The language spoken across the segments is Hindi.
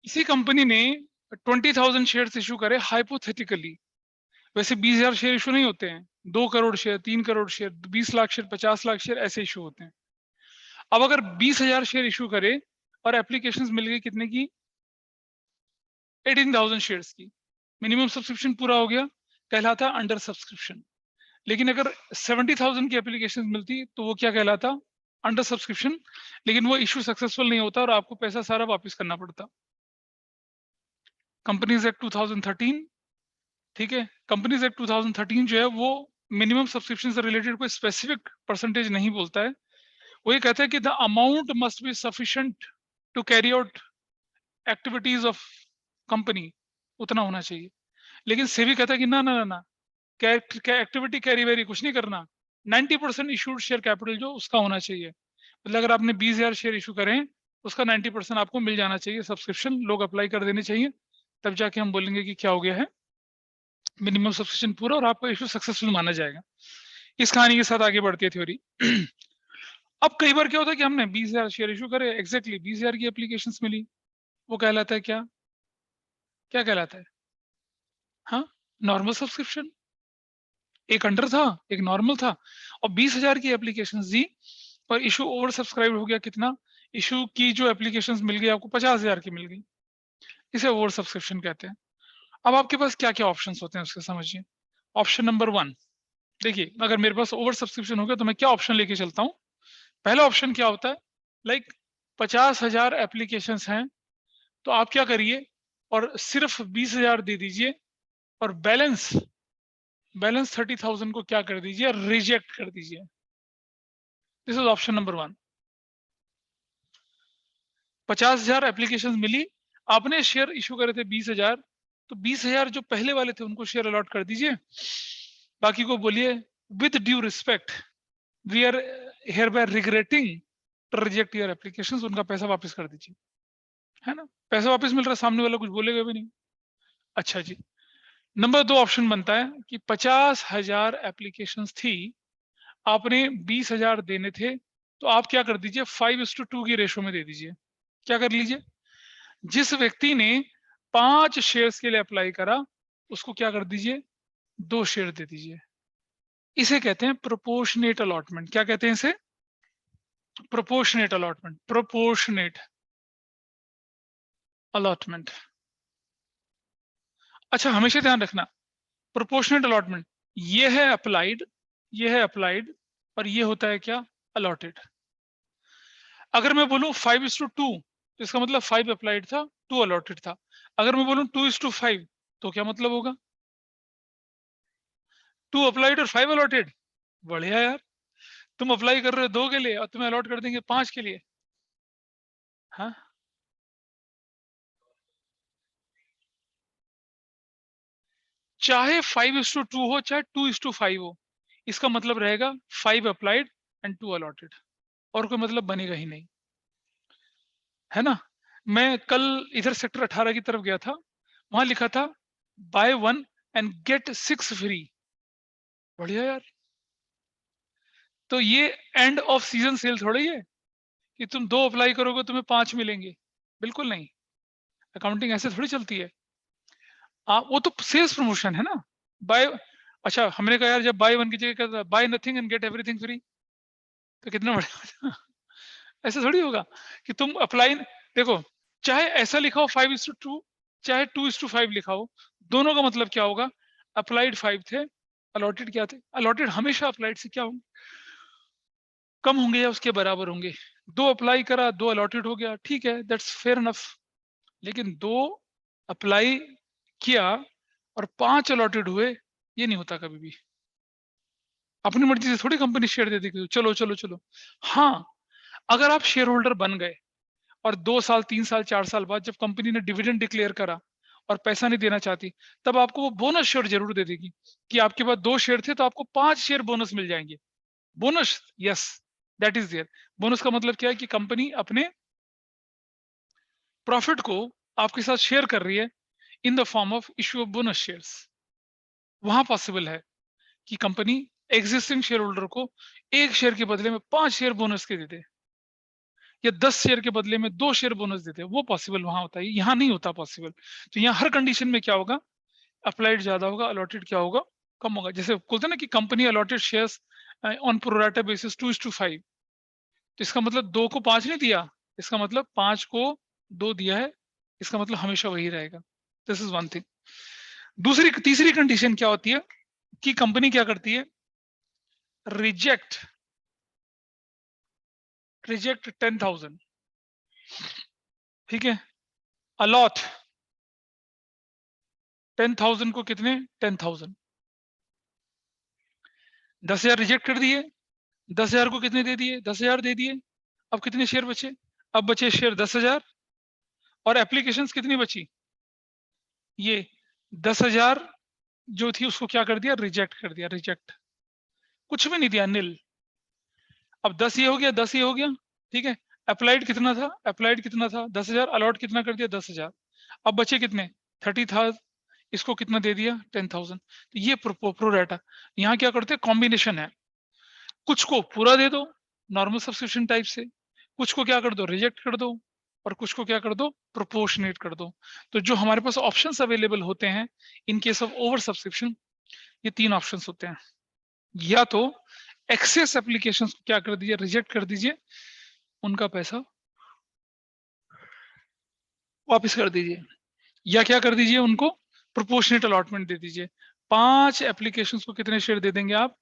इसी कंपनी ने 20,000 शेयर्स इशू करे हाइपोथेटिकली। वैसे 20,000 शेयर इशू नहीं होते हैं, 2 crore share, 3 crore share, 20 lakh share, 50 lakh share ऐसे इशू होते हैं। अब अगर 20,000 शेयर इशू करे और एप्लीकेशंस मिल गई कितने की, 18,000 शेयर्स की, मिनिमम सब्सक्रिप्शन पूरा हो गया, कहलाता अंडर सब्सक्रिप्शन। लेकिन अगर 70,000 की एप्लीकेशंस मिलती तो वो क्या कहलाता, अंडर सब्सक्रिप्शन, लेकिन वो इशू सक्सेसफुल नहीं होता और आपको पैसा सारा वापस करना पड़ता। कंपनीज एक्ट 2013, ठीक है, कंपनीज एक्ट 2013 जो है वो मिनिमम सब्सक्रिप्शन से रिलेटेड कोई स्पेसिफिक परसेंटेज नहीं बोलता है। वो ये कहता है कि the amount must be sufficient to carry out activities of company, उतना होना चाहिए। लेकिन सेबी कहता है कि ना ना ना ना, एक्टिविटी कैरी वेरी कुछ नहीं करना, 90% इशूड शेयर कैपिटल जो उसका होना चाहिए। मतलब अगर आपने 20,000 शेयर इशू करें, उसका 90% आपको मिल जाना चाहिए सब्सक्रिप्शन, लोग अप्लाई कर देने चाहिए, तब जाके हम बोलेंगे कि क्या हो गया है, मिनिमम सब्सक्रिप्शन पूरा और आपका इशू सक्सेसफुल माना जाएगा। इस कहानी के साथ आगे बढ़ती है थ्योरी। अब कई बार क्या होता है कि हमने 20,000 शेयर इशू करे, एग्जैक्टली 20,000 की एप्लीकेशंस मिली, वो कहलाता है क्या, क्या कहलाता है, हाँ, नॉर्मल सब्सक्रिप्शन। एक अंडर था, एक नॉर्मल था, और 20,000 की एप्लीकेशंस दी और इशू ओवर सब्सक्राइब हो गया, कितना, इशू की जो एप्लीकेशंस मिल गई आपको 50,000 की मिल गई, इसे ओवर सब्सक्रिप्शन कहते हैं। अब आपके पास क्या क्या ऑप्शंस होते हैं उसके समझिए। ऑप्शन नंबर 1, देखिए अगर मेरे पास ओवर सब्सक्रिप्शन हो गया तो मैं क्या ऑप्शन लेके चलता हूँ। पहला ऑप्शन क्या होता है, लाइक 50,000 एप्लीकेशंस हैं, तो आप क्या करिए और सिर्फ 20,000 दे दीजिए और बैलेंस 30,000 को क्या कर दीजिए, रिजेक्ट कर दीजिए। This is option number 1। 50,000 applications मिली, आपने शेयर इशू करे थे 20,000, तो 20,000 जो पहले वाले थे उनको शेयर अलॉट कर दीजिए, बाकी को बोलिए with due respect we are here by regretting to reject your applications, उनका पैसा वापस कर दीजिए, है ना, पैसा वापस मिल रहा है, सामने वाला कुछ बोलेगा भी नहीं। अच्छा जी, नंबर 2 ऑप्शन बनता है कि 50,000 एप्लीकेशंस थी, आपने 20,000 देने थे, तो आप क्या कर दीजिए 5:2 की रेशो में दे दीजिए। क्या कर लीजिए, जिस व्यक्ति ने 5 शेयर्स के लिए अप्लाई करा उसको क्या कर दीजिए, 2 शेयर दे दीजिए। इसे कहते हैं प्रोपोर्शनेट अलॉटमेंट। क्या कहते हैं इसे, प्रोपोर्शनेट अलॉटमेंट, प्रोपोर्शनेट अलॉटमेंट। अच्छा, हमेशा ध्यान रखना, प्रोपोर्शनेट अलॉटमेंट ये है अप्लाइड, ये है अप्लाइड, और ये होता है क्या, अलॉटेड। अगर मैं बोलूं 5:2 तो इसका मतलब 5 अप्लाइड था, 2 अलॉटेड था। अगर मैं बोलूं 2:5 तो क्या मतलब होगा, 2 अप्लाइड और 5 अलॉटेड। बढ़िया यार, तुम अप्लाई कर रहे हो 2 के लिए और तुम्हें अलॉट कर देंगे 5 के लिए। हाँ, चाहे 5:2 हो चाहे 2:5 हो, इसका मतलब रहेगा 5 अप्लाइड एंड 2 अलॉटेड, और कोई मतलब बनेगा ही नहीं, है ना। मैं कल इधर सेक्टर 18 की तरफ गया था, वहां लिखा था बाय 1 एंड गेट 6 फ्री। बढ़िया यार, तो ये एंड ऑफ सीजन सेल थोड़ी है कि तुम 2 अप्लाई करोगे तुम्हें 5 मिलेंगे, बिल्कुल नहीं, अकाउंटिंग ऐसे थोड़ी चलती है। वो तो सेल्स प्रमोशन है ना, बाय, अच्छा हमने कहा यार जब बाय 1 की जगह buy nothing and get everything free, तो कितना बढ़िया। ऐसा थोड़ी होगा कि तुम अप्लाई, देखो चाहे ऐसा लिखा हो 5:2 चाहे 2:5 लिखा हो, दोनों का मतलब क्या होगा, अप्लाइड 5 थे, अलॉटेड क्या थे, अलॉटेड हमेशा अप्लाइड से क्या होंगे, कम होंगे या उसके बराबर होंगे। 2 अप्लाई करा, 2 अलॉटेड हो गया, ठीक है, दैट्स फेयर इनफ। लेकिन 2 अप्लाई किया और 5 अलॉटेड हुए, ये नहीं होता कभी भी। अपनी मर्जी से थोड़ी कंपनी शेयर दे देगी, चलो चलो चलो। हाँ, अगर आप शेयर होल्डर बन गए और 2 साल 3 साल 4 साल बाद जब कंपनी ने डिविडेंड डिक्लेयर करा और पैसा नहीं देना चाहती, तब आपको वो बोनस शेयर जरूर दे देगी कि आपके पास 2 शेयर थे तो आपको 5 शेयर बोनस मिल जाएंगे। Bonus, yes, that is there. Bonus का मतलब क्या है कि कंपनी अपने प्रॉफिट को आपके साथ शेयर कर रही है in the form of issue of bonus shares. वहां पॉसिबल है कि कंपनी एग्जिस्टिंग शेयर होल्डर को 1 शेयर के बदले में 5 शेयर बोनस के दे दे। या 10 शेयर के बदले में 2 शेयर बोनस देते हैं, वो पॉसिबल वहां होता है, यहाँ नहीं होता पॉसिबल। तो यहाँ हर कंडीशन में क्या होगा, अप्लाइड ज्यादा होगा, अलॉटेड क्या होगा, कम होगा। जैसे बोलते हैं ना कि company allotted shares on pro rata basis 2:5, तो इसका मतलब 2 को 5 नहीं दिया, इसका मतलब 5 को 2 दिया है, इसका मतलब हमेशा वही रहेगा। This is one thing. तीसरी कंडीशन क्या होती है कि कंपनी क्या करती है, रिजेक्ट 10,000, ठीक है, अलॉट 10,000 को कितने, 10,000, 10,000 रिजेक्ट कर दिए, 10,000 को कितने दे दिए, 10,000 दे दिए। अब कितने शेयर बचे, अब बचे शेयर 10,000, और एप्लीकेशंस कितनी बची, ये 10,000 जो थी उसको क्या कर दिया, रिजेक्ट कर दिया, रिजेक्ट, कुछ भी नहीं दिया, नील। अब 10 ये हो गया, 10 ये हो गया, ठीक है। अप्लाइड कितना था, अप्लाइड कितना था 10,000, अलॉट कितना कर दिया 10,000, अब बचे कितने 30,000, इसको कितना दे दिया 10,000। तो ये प्रोरेटा। यहाँ क्या करते हैं, कॉम्बिनेशन है, कुछ को पूरा दे दो नॉर्मल सब्सक्रिप्शन टाइप से, कुछ को क्या कर दो, रिजेक्ट कर दो, और कुछ को क्या कर दो, प्रोपोर्शनेट कर दो। तो जो हमारे पास ऑप्शंस अवेलेबल होते हैं in case of over subscription, ये 3 ऑप्शंस होते हैं। या तो एक्सेस एप्लीकेशंस को क्या कर दीजिए, रिजेक्ट कर दीजिए, उनका पैसा वापस कर दीजिए, या क्या कर दीजिए, उनको प्रोपोर्शनेट अलॉटमेंट दे दीजिए। 5 एप्लीकेशंस को कितने शेयर दे देंगे आप,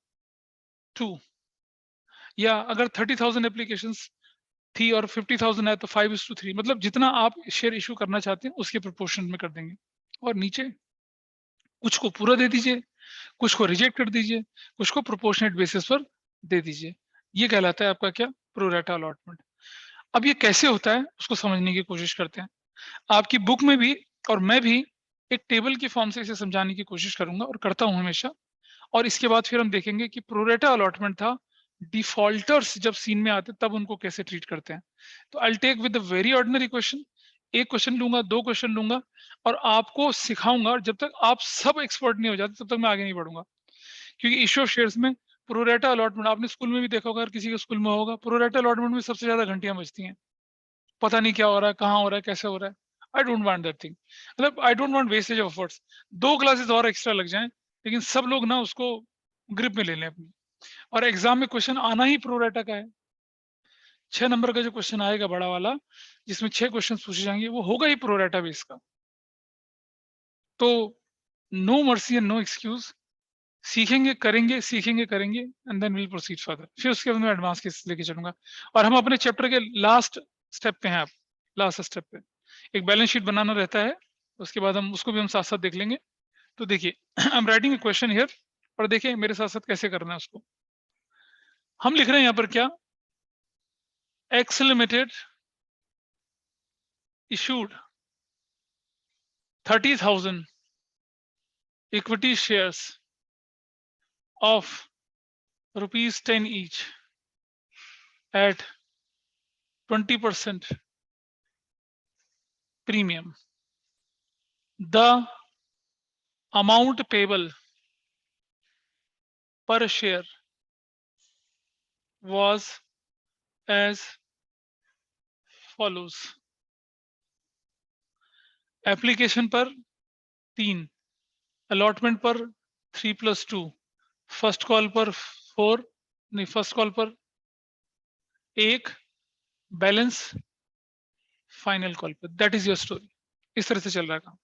2। या अगर 30,000 एप्लीकेशंस थी और 50,000 है तो 5:3, मतलब जितना आप शेयर इशू करना चाहते हैं उसके प्रोपोर्शन में कर देंगे। और नीचे कुछ को पूरा दे दीजिए, कुछ को रिजेक्ट कर दीजिए, कुछ को प्रोपोर्शनेट बेसिस पर दे दीजिए। ये कहलाता है आपका क्या, प्रोरेटा अलॉटमेंट। अब ये कैसे होता है उसको समझने की कोशिश करते हैं। आपकी बुक में भी और मैं भी एक टेबल के फॉर्म से इसे समझाने की कोशिश करूंगा और करता हूं हमेशा। और इसके बाद फिर हम देखेंगे कि प्रोरेटा अलॉटमेंट था, डिफॉल्टर्स जब सीन में आते तब उनको कैसे ट्रीट करते हैं। तो I take with the very ordinary question, एक क्वेश्चन लूंगा, 2 क्वेश्चन लूंगा, और आपको सिखाऊंगा, और जब तक आप सब एक्सपर्ट नहीं हो जाते तब तक मैं आगे नहीं बढ़ूंगा। क्योंकि इश्यू ऑफ शेयर्स में प्रोरेटा अलॉटमेंट आपने स्कूल में भी देखा होगा, हर किसी के स्कूल में होगा, प्रोरेटा अलॉटमेंट में सबसे ज्यादा घंटियां बजती हैं, पता नहीं क्या हो रहा है, कहाँ हो रहा है, कैसे हो रहा है। I don't want that thing, मतलब I don't want wastage of efforts. 2 classes और एक्स्ट्रा लग जाएं, लेकिन सब लोग ना उसको ग्रिप में ले लें अपनी। और एग्जाम में क्वेश्चन आना ही प्रोरेटा का है, 6 नंबर का जो क्वेश्चन आएगा बड़ा वाला, जिसमें 6 क्वेश्चन पूछे जाएंगे, वो होगा ही प्रोरेटा बेस का। तो no mercy and no excuse, सीखेंगे करेंगे, सीखेंगे करेंगे, and then will proceed further. फिर उसके बाद मैं एडवांस केस लेके चलूंगा। और हम अपने चैप्टर के लास्ट स्टेप पे हैं, आप लास्ट स्टेप पे एक बैलेंस शीट बनाना रहता है, उसके बाद हम उसको भी हम साथ साथ देख लेंगे। तो देखिए I am writing a question here, और देखिए मेरे साथ साथ कैसे करना है उसको। हम लिख रहे हैं यहाँ पर क्या, x limited issued 30,000 equity shares of rupees 10 each at 20% premium. The amount payable per share was as follows. Application पर 3, अलॉटमेंट पर 3+2, फर्स्ट कॉल पर 4, नहीं फर्स्ट कॉल पर 1, बैलेंस फाइनल कॉल पर। That is your story. इस तरह से चल रहा है काम।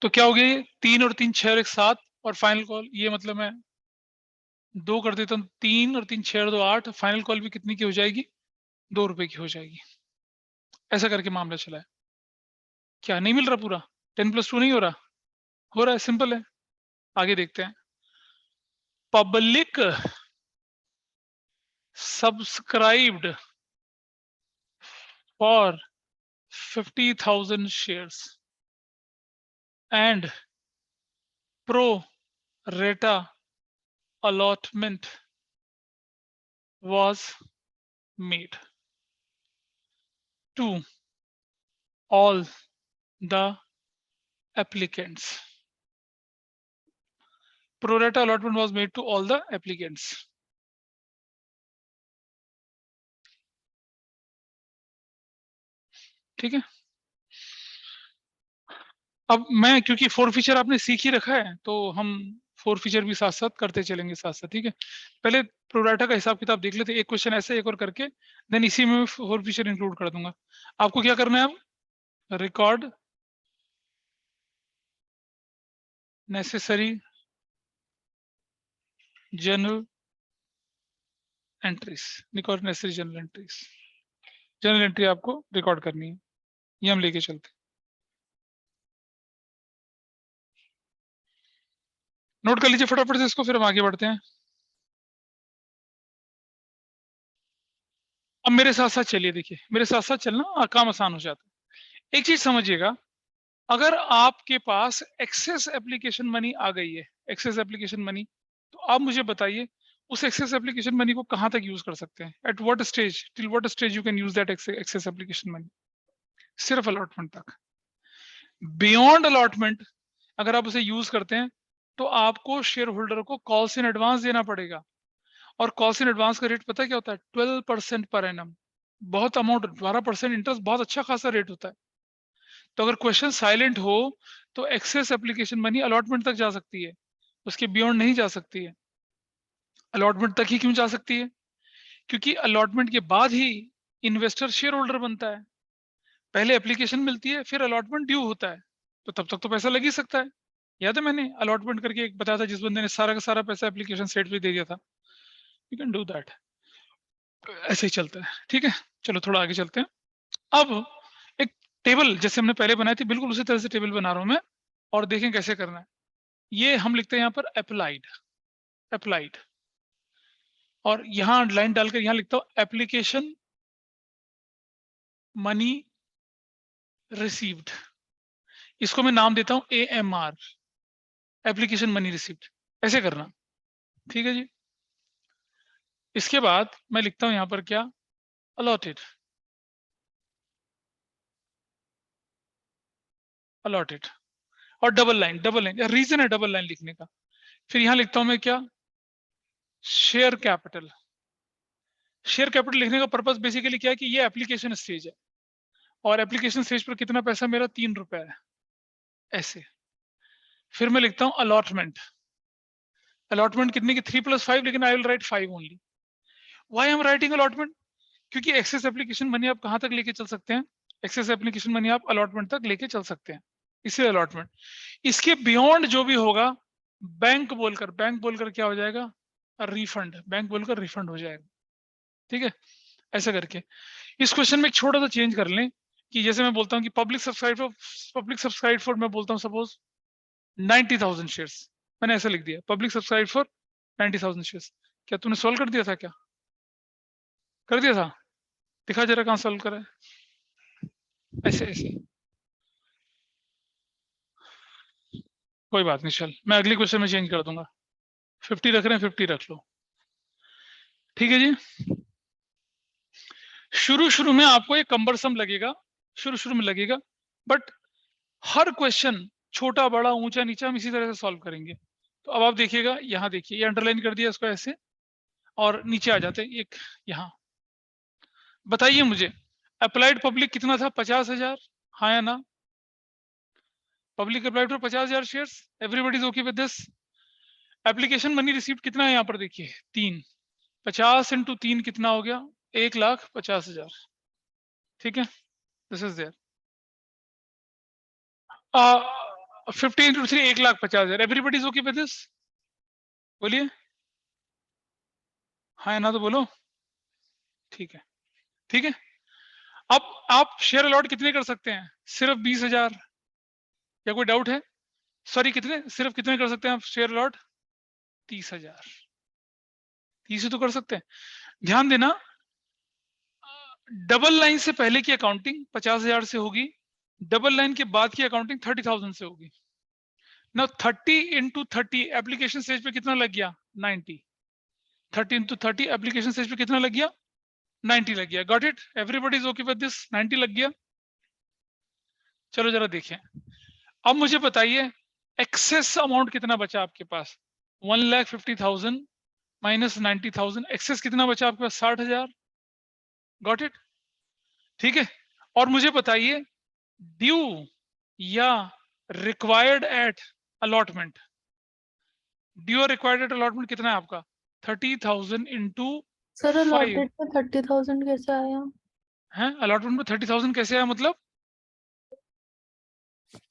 तो क्या हो गया, 3 और 3 6 और 1 7, और फाइनल कॉल, ये मतलब मैं 2 कर देता हूँ, 3 और 3 6 और 2 8, फाइनल कॉल भी कितनी की हो जाएगी, 2 रुपए की हो जाएगी। ऐसा करके मामला चला है। क्या नहीं मिल रहा पूरा, 10+2 नहीं हो रहा, हो रहा है, सिंपल है। आगे देखते हैं। Public subscribed for 50,000 shares and pro rata allotment was made to all the applicants. Pro rata allotment was made to all the applicants. ठीक है। अब मैं, क्योंकि फोर फीचर आपने सीख ही रखा है, तो हम फोर फीचर भी साथ साथ करते चलेंगे साथ साथ, ठीक है। पहले प्रोराटा का हिसाब किताब देख लेते, एक क्वेश्चन ऐसे एक और करके, देन इसी में फोर फीचर इंक्लूड कर दूंगा। आपको क्या करना है अब, record necessary general entries, record necessary general entries, general entry आपको रिकॉर्ड करनी है, ये हम लेके चलते हैं। नोट कर लीजिए फटाफट से इसको, फिर हम आगे बढ़ते हैं। अब मेरे साथ साथ चलिए, देखिए मेरे साथ साथ चलना काम आसान हो जाता है। एक चीज समझिएगा, अगर आपके पास एक्सेस एप्लीकेशन मनी आ गई है, एक्सेस एप्लीकेशन मनी, तो आप मुझे बताइए उस एक्सेस एप्लीकेशन मनी को कहां तक यूज कर सकते हैं, at what stage, till what stage you can use that excess application money. सिर्फ अलॉटमेंट तक। बियॉन्ड अलॉटमेंट अगर आप उसे यूज करते हैं तो आपको शेयर होल्डर को कॉल्स इन एडवांस देना पड़ेगा, और कॉल्स इन एडवांस का रेट पता है क्या होता है, 12% पर एनम। बहुत अमाउंट, 12% इंटरेस्ट बहुत अच्छा खासा रेट होता है। तो अगर क्वेश्चन साइलेंट हो तो एक्सेस एप्लीकेशन मनी अलॉटमेंट तक जा सकती है, उसके बियॉन्ड नहीं जा सकती है। अलॉटमेंट तक ही क्यों जा सकती है, क्योंकि अलॉटमेंट के बाद ही इन्वेस्टर शेयर होल्डर बनता है। पहले एप्लीकेशन मिलती है, फिर अलॉटमेंट ड्यू होता है, तो तब तक तो पैसा लग ही सकता है। याद है मैंने अलॉटमेंट करके एक बताया था, जिस बंदे ने सारा का सारा पैसा एप्लीकेशन सेट पे दे दिया था। You can do that. ऐसे ही चलता है, ठीक है। चलो थोड़ा आगे चलते हैं। अब एक टेबल जैसे हमने पहले बनाई थी, बिल्कुल उसी तरह से टेबल बना रहा हूं मैं, और देखें कैसे करना है। ये हम लिखते हैं यहाँ पर अप्लाइड, अप्लाइड, और यहाँ लाइन डालकर यहाँ लिखता हूं एप्लीकेशन मनी रिसीव्ड। इसको मैं नाम देता हूं AMR, एप्लीकेशन मनी रिसीव्ड। ऐसे करना, ठीक है जी। इसके बाद मैं लिखता हूं यहाँ पर क्या, अलॉटेड, अलॉटेड, और डबल लाइन रीजन है डबल लाइन लिखने का। फिर यहाँ लिखता हूं मैं क्या, शेयर कैपिटल। शेयर कैपिटल लिखने का पर्पस बेसिकली क्या है कि ये एप्लीकेशन स्टेज है, और एप्लीकेशन स्टेज पर कितना पैसा मेरा, 3 रुपए है, ऐसे। फिर मैं लिखता हूं अलॉटमेंट, अलॉटमेंट कितने की, 3+5, लेकिन I will write 5 only. Why am writing allotment, क्योंकि एक्सेस एप्लीकेशन मनी आप कहां तक लेके चल सकते हैं, एक्सेस एप्लीकेशन मनी आप अलॉटमेंट तक लेके चल सकते हैं, इसलिए अलॉटमेंट। इसके बियॉन्ड जो भी होगा, बैंक बोलकर क्या हो जाएगा, रिफंड, बैंक बोलकर रिफंड हो जाएगा, ठीक है। ऐसा करके इस क्वेश्चन में एक छोटा सा चेंज कर लें, कि जैसे मैं बोलता हूँ कि पब्लिक सब्सक्राइब फॉर, मैं बोलता हूँ सपोज 90,000 शेयर्स, मैंने ऐसा लिख दिया, पब्लिक सब्सक्राइब फॉर 90,000 शेयर्स। क्या तूने सॉल्व कर दिया था, क्या कर दिया था, दिखा जरा कहाँ सॉल्व करा है, ऐसे ऐसे। कोई बात नहीं, चल मैं अगले क्वेश्चन में चेंज कर दूंगा, 50 रख रहे हैं, 50 रख लो, ठीक है जी। शुरू शुरू में आपको ये कम्बरसम लगेगा, शुरू शुरू में लगेगा, बट हर क्वेश्चन छोटा बड़ा ऊंचा नीचा हम इसी तरह से सॉल्व करेंगे। तो अब आप देखिएगा, यहाँ देखिए, ये अंडरलाइन कर दिया इसको ऐसे, और नीचे आ जाते हैं एक यहाँ। बताइए मुझे, अप्लाइड पब्लिक कितना था, 50,000, हाँ या ना। Public applied for 50,000 shares, everybody is okay with this. Application money received कितना है यहाँ पर, देखिए 3, 50 इंटू 3 कितना हो गया, 1,50,000, ठीक है, this is there. 50 into 3, 1,50,000, everybody is okay with this, बोलिए हाँ या ना तो बोलो, ठीक है, ठीक है। अब आप शेयर अलॉट कितने कर सकते हैं, सिर्फ 20,000, या कोई डाउट है, सॉरी कितने, सिर्फ कितने कर सकते हैं आप शेयर अलॉट, 30,000, 30 ही तो कर सकते हैं। ध्यान देना, डबल लाइन से पहले की अकाउंटिंग 50,000 से होगी, डबल लाइन के बाद की अकाउंटिंग 30,000 से होगी ना। 30 इंटू 30 एप्लीकेशन स्टेज पे कितना लग गया, 90, 30 इंटू 30 एप्लीकेशन स्टेज पे कितना लग गया, 90 लग गया। Got it, everybody is okay with this, 90 लग गया। चलो जरा देखें, अब मुझे बताइए एक्सेस अमाउंट कितना बचा आपके पास, 1,50,000 माइनस 90,000, एक्सेस कितना बचा आपके पास, 60,000। गॉट इट, ठीक है। और मुझे बताइए ड्यू या रिक्वायर्ड एट अलॉटमेंट, ड्यू और रिक्वायर्ड एट अलॉटमेंट कितना है आपका 30,000 इंटू सर 5 अलॉटेड में 30,000 कैसे आया? है। अलॉटमेंट में 30,000 कैसे आया मतलब?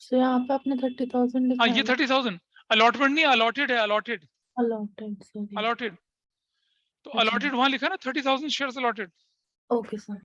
सो यहाँ पे आपने 30,000 हाँ लिखा ये है। 30,000 अलॉटमेंट नहीं, अलॉटेड है, अलॉटेड अलॉटेड, सॉरी। अलॉटेड। तो अच्छा, अलॉटेड वहां लिखा ना 30,000 शेयर्स अलॉटेड। Okay sir.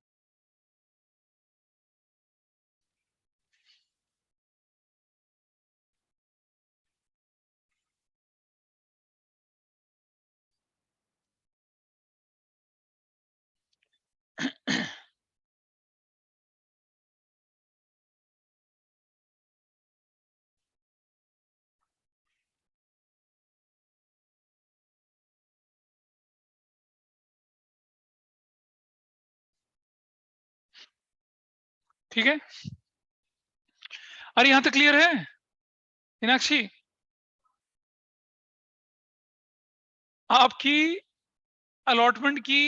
ठीक है, अरे यहां तक क्लियर है मीनाक्षी? आपकी अलॉटमेंट की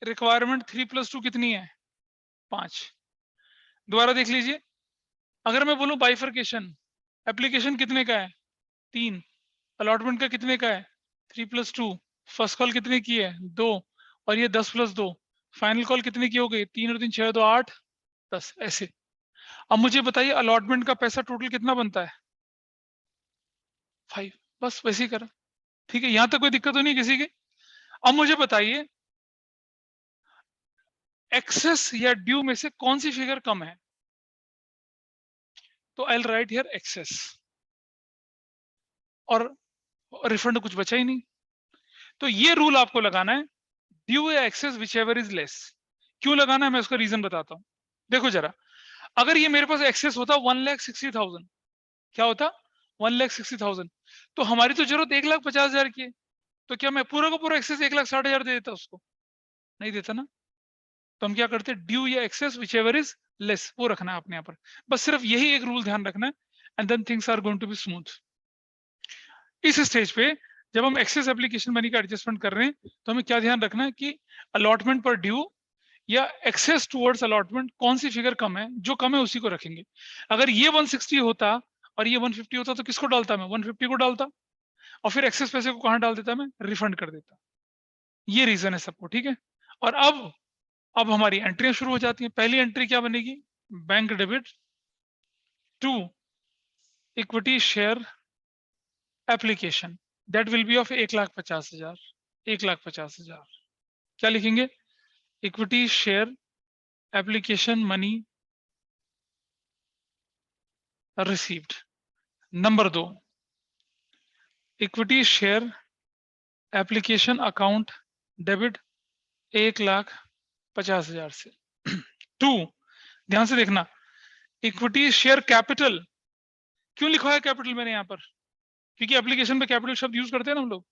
रिक्वायरमेंट 3+2 कितनी है? 5। दोबारा देख लीजिए, अगर मैं बोलूं बाइफर्केशन, एप्लीकेशन कितने का है? 3। अलॉटमेंट का कितने का है? 3+2। फर्स्ट कॉल कितने की है? 2। और ये 10+2, फाइनल कॉल कितने की हो गई? 3 और 3 6 2 8 10 ऐसे। अब मुझे बताइए अलॉटमेंट का पैसा टोटल कितना बनता है? 5। बस वैसे ही करा, ठीक है, यहां तक कोई दिक्कत तो नहीं किसी की? अब मुझे बताइए एक्सेस या ड्यू में से कौन सी फिगर कम है? तो I will write here excess, और रिफंड कुछ बचा ही नहीं। तो ये रूल आपको लगाना है, ड्यू या excess whichever is less. क्यों लगाना है मैं उसका रीजन बताता हूं। देखो जरा, अगर ये मेरे पास एक्सेस होता 1,60,000, क्या होता 1,60,000, तो हमारी तो जरूरत 1,50,000 की है। तो क्या मैं पूरा का पूरा एक्सेस 1,60,000 दे देता उसको? नहीं देता ना। तो हम क्या करते, ड्यू या excess whichever is less, वो रखना है अपने यहाँ पर। बस सिर्फ यही एक रूल ध्यान रखना है, and then things are going to be smooth. इस स्टेज पे जब हम एक्सेस एप्लीकेशन मनी का एडजस्टमेंट कर रहे हैं, तो हमें क्या ध्यान रखना है कि अलॉटमेंट पर ड्यू या एक्सेस टुवर्ड्स अलॉटमेंट कौन सी फिगर कम है, जो कम है उसी को रखेंगे। अगर ये 160 होता और ये 150 होता तो किसको डालता मैं? 150 को डालता, और फिर एक्सेस पैसे को कहां डाल देता मैं? रिफंड कर देता। ये रीजन है सबको, ठीक है। और अब हमारी एंट्रियां शुरू हो जाती हैं। पहली एंट्री क्या बनेगी? Bank debit to equity share application, that will be of 1,50,000। 1,50,000 क्या लिखेंगे? Equity share application money received. Number 2, equity share application account debit 1,50,000 से। 2, ध्यान से देखना, इक्विटी शेयर कैपिटल। क्यों लिखा है कैपिटल मैंने यहाँ पर? क्योंकि एप्लीकेशन में कैपिटल शब्द यूज करते हैं ना हम लोग,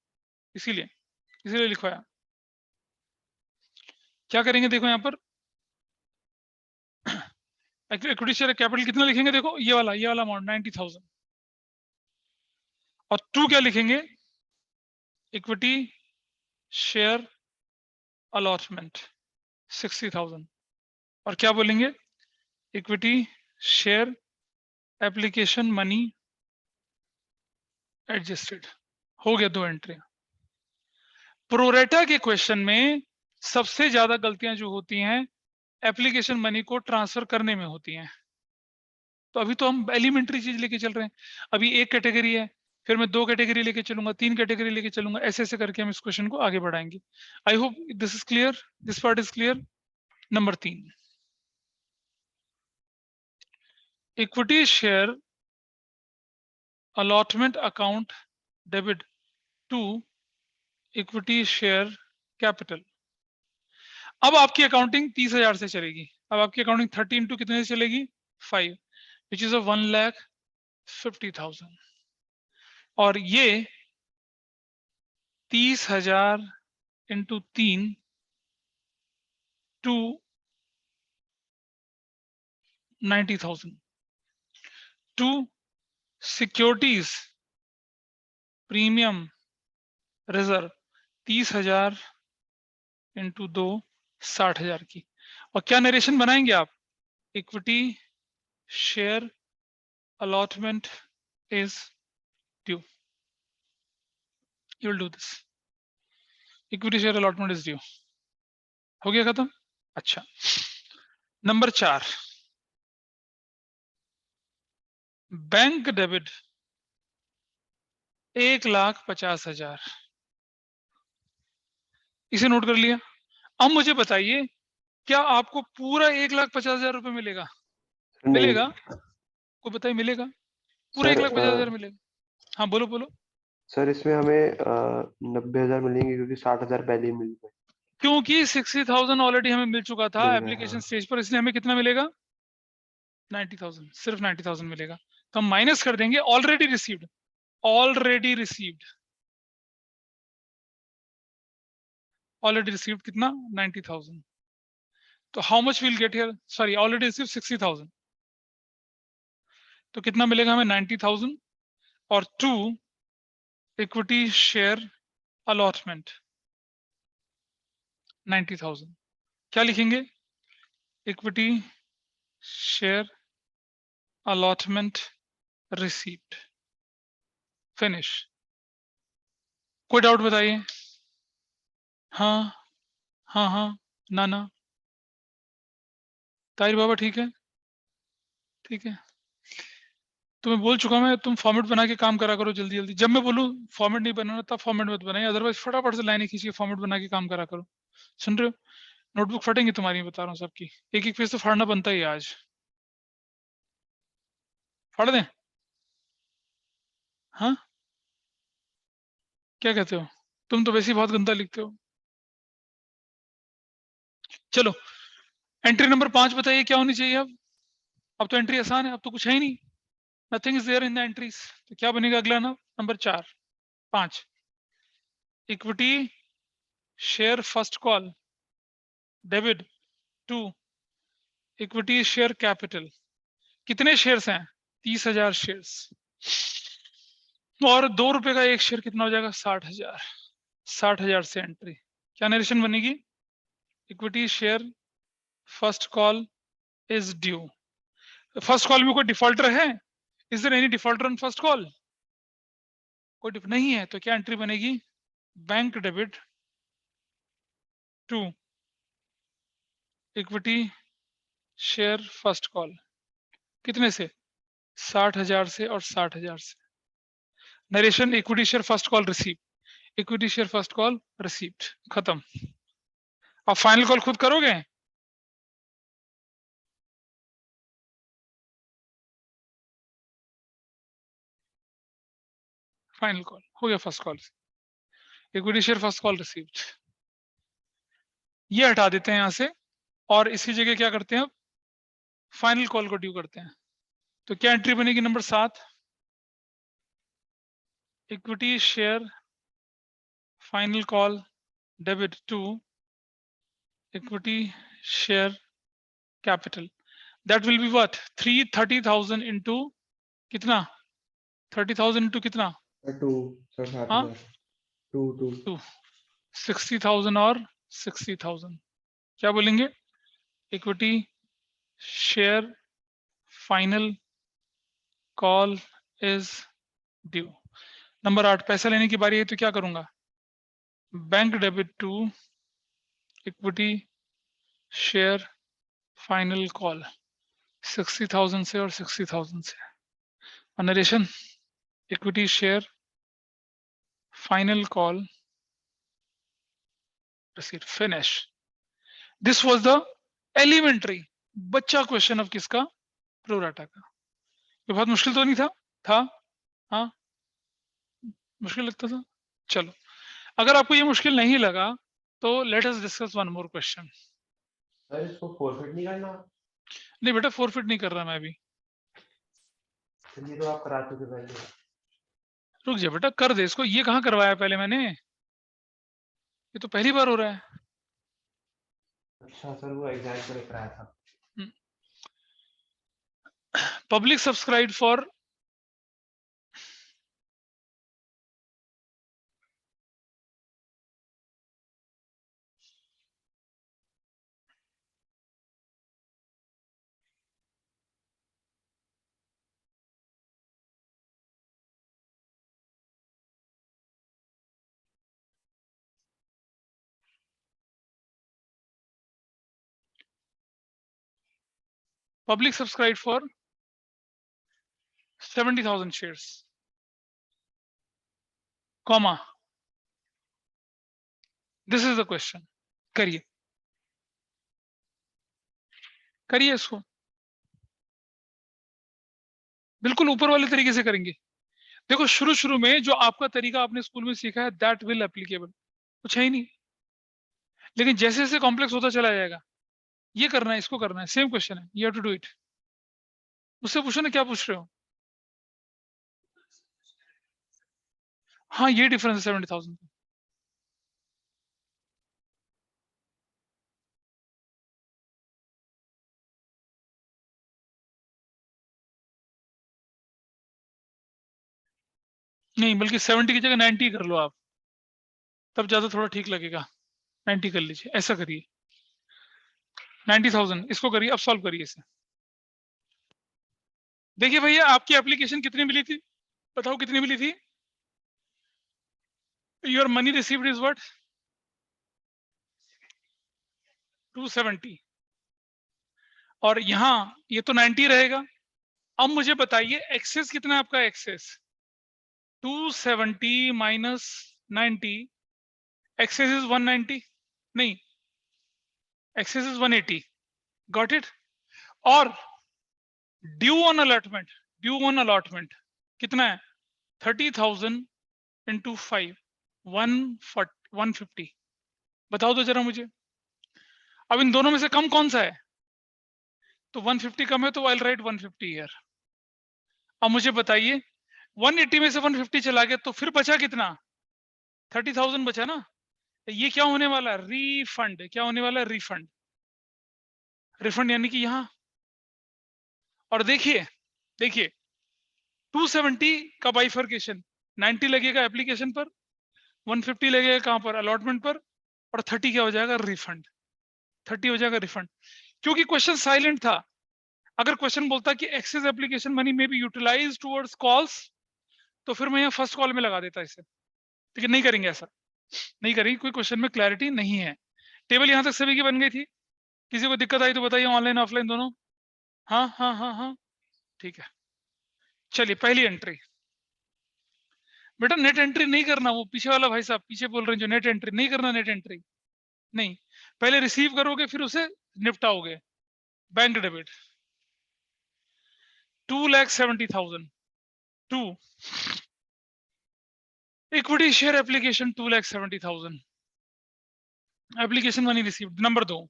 इसीलिए इसीलिए लिखवाया। क्या करेंगे देखो यहाँ पर, इक्विटी शेयर कैपिटल कितना लिखेंगे? देखो ये वाला अमाउंट 90,000। और 2 क्या लिखेंगे? Equity share allotment 60,000। और क्या बोलेंगे? Equity share application money adjusted. हो गया 2 एंट्री। प्रोरेटा के क्वेश्चन में सबसे ज्यादा गलतियां जो होती हैं एप्लीकेशन मनी को ट्रांसफर करने में होती हैं। तो अभी तो हम एलिमेंट्री चीज लेके चल रहे हैं, अभी एक कैटेगरी है, फिर मैं 2 कैटेगरी लेके चलूंगा, 3 कैटेगरी लेके चलूंगा, ऐसे ऐसे करके हम इस क्वेश्चन को आगे बढ़ाएंगे। I hope this is clear, this part is clear. Number 3, equity share allotment account debit to equity share capital. अब आपकी अकाउंटिंग 30,000 से चलेगी। अब आपकी अकाउंटिंग 30 इंटू कितने से चलेगी? 5, विच इज 1,50,000। और ये 30,000 into 3 to 90,000 to securities premium reserve 30,000 into 2 60,000 की। और क्या नरेशन बनाएंगे आप? Equity share allotment is due. You will do this. Equity share allotment is due. हो गया खत्म. अच्छा, नंबर 4, बैंक डेबिट 1,50,000. इसे नोट कर लिया. अब मुझे बताइए, क्या आपको पूरा 1,50,000 रुपये मिलेगा? नहीं मिलेगा? कोई बताइए, मिलेगा? पूरा सर, 1,50,000 मिलेगा? हाँ बोलो बोलो. सर इसमें हमें 90,000 मिलेंगे क्योंकि 60,000 पहले ही मिल गए. क्योंकि 60,000 ऑलरेडी हमें मिल चुका था मिल गए, एप्लीकेशन हाँ. स्टेज पर, इसलिए हमें कितना मिलेगा? 90,000. सिर्फ 90,000 मिलेगा. तो हम माइनस कर देंगे already received. Already received. Already received कितना? 90,000. तो how much will get here? Sorry, already received 60,000. तो कितना मिलेगा हमें? 90,000 और 2 इक्विटी शेयर अलॉटमेंट 90,000. क्या लिखेंगे? Equity share allotment receipt. Finish. कोई डाउट बताइए. हाँ हाँ हाँ, ना ना. ताहिर बाबा ठीक है? ठीक है. तुम्हें बोल चुका मैं, तुम फॉर्मेट बना के काम करा करो जल्दी जल्दी. जब मैं बोलूँ फॉर्मेट नहीं बनाना तब फॉर्मेट मत बनाइए, अदरवाइज फटाफट से लाइनें खींच के फॉर्मेट बना के काम करा करो. सुन रहे हो? नोटबुक फटेंगी तुम्हारी, बता रहा हूँ सबकी. एक एक पेज तो फाड़ना बनता ही है आज. फाड़ दें? हाँ, क्या कहते हो? तुम तो वैसे ही बहुत गंदा लिखते हो. चलो, एंट्री नंबर 5 बताइए क्या होनी चाहिए अब? अब तो एंट्री आसान है, अब तो कुछ है ही नहीं. Nothing is there in the entries. तो क्या बनेगा अगला ना? Number 5 equity share first call debit 2 equity share capital. कितने शेयर्स हैं? 30,000 शेयर्स. और 2 रुपए का एक शेयर कितना हो जाएगा? 60,000. 60,000 से एंट्री. क्या नरेशन बनेगी? Equity share first call is due. First call में कोई डिफॉल्टर है? Is there any defaulter on first call? कोई नहीं है. तो क्या एंट्री बनेगी? Bank debit 2 equity share first call. कितने से? 60,000 से और 60,000 से. Narration equity share first call receive. Equity share first call received. खत्म. अब फाइनल कॉल खुद करोगे? फाइनल कॉल हो गया. First call equity share first call received. ये हटा देते हैं यहां से और इसी जगह क्या करते हैं? अब फाइनल कॉल को ड्यू करते हैं. तो क्या एंट्री बनेगी? Number 7 equity share final call debit 2 equity share capital. That will be what? 30,000 into कितना? 30,000 इनटू कितना? 2 सर, हाँ, 60,000. 2 2 60,000 और 60,000. क्या बोलेंगे? Equity share final call is due. Number 8 पैसा लेने की बारी है तो क्या करूंगा? Bank debit 2 equity share final call 60,000 से और 60,000 से. Narration equity share final call receipt. Finish. This was the elementary बच्चा क्वेश्चन ऑफ किसका? प्रोराटा का. ये बहुत मुश्किल तो नहीं था? हाँ, मुश्किल लगता था. चलो, अगर आपको ये मुश्किल नहीं लगा तो let us discuss one more question. Sir, इसको फॉरफिट नहीं करना? नहीं बेटा, फोरफिट नहीं कर रहा मैं अभी. ये तो आप करा चुके पहले. रुक जा बेटा, कर दे इसको. ये कहाँ करवाया पहले मैंने? ये तो पहली बार हो रहा है. अच्छा सर, वो एग्जाम के लिए कराया था. Public subscribe for Public subscribed for 70,000 shares, comma, this is the question. करिए करिए इसको बिल्कुल ऊपर वाले तरीके से करेंगे। देखो शुरू में जो आपका तरीका आपने स्कूल में सीखा है दैट विल एप्लीकेबल, कुछ है ही नहीं, लेकिन जैसे जैसे कॉम्प्लेक्स होता चला जाएगा, ये करना है, इसको करना है, सेम क्वेश्चन है, you have to do it. उससे पूछो ना क्या पूछ रहे हो। हाँ ये डिफरेंस है 70,000 का। नहीं बल्कि 70 की जगह 90 कर लो आप, तब ज्यादा थोड़ा ठीक लगेगा। 90 कर लीजिए, ऐसा करिए 90,000 इसको करिए। अब सॉल्व करिए इसे। देखिए भैया आपकी एप्लीकेशन कितनी मिली थी, बताओ कितनी मिली थी। Your money received is what 270, और यहाँ ये तो 90 रहेगा। अब मुझे बताइए एक्सेस कितना है आपका, एक्सेस 270 माइनस 90, एक्सेस इज 190, नहीं एक्सेस इज 180, गॉट इट। और ड्यू ऑन अलॉटमेंट कितना है 30,000 इंटू 5 150, बताओ तो जरा मुझे। अब इन दोनों में से कम कौन सा है, तो 150 कम है तो आई राइट 150 हियर। अब मुझे बताइए 180 में से 150 चला गया तो फिर बचा कितना, 30,000 बचा ना। ये क्या होने वाला है, रिफंड। क्या होने वाला है, रिफंड। रिफंड यानी कि यहां, और देखिए 270 का बाइफर्केशन 90 लगेगा एप्लीकेशन पर, 150 लगेगा कहां पर, अलॉटमेंट पर, और 30 क्या हो जाएगा, रिफंड। 30 हो जाएगा रिफंड, क्योंकि क्वेश्चन साइलेंट था। अगर क्वेश्चन बोलता कि एक्सेस एप्लीकेशन मनी में बी यूटिलाइज टुवर्ड्स कॉल्स, तो फिर मैं यहाँ फर्स्ट कॉल में लगा देता इसे, लेकिन नहीं करेंगे, ऐसा नहीं करेंगे, कोई क्वेश्चन में क्लैरिटी नहीं है। टेबल यहाँ तक सभी की बन गई थी, किसी को दिक्कत आई तो बताइए, ऑनलाइन ऑफलाइन दोनों। हाँ हाँ हाँ हाँ ठीक है। चलिए पहली एंट्री, बेटा नेट एंट्री नहीं करना, वो पीछे वाला भाई साहब पीछे बोल रहे हैं जो नेट एंट्री नहीं करना, नेट एंट्री नहीं, पहले रिसीव करोगे फिर उसे निपटाओगे। Bank debit 2,70,000 to equity share application 2,70,000 application money received. Number 2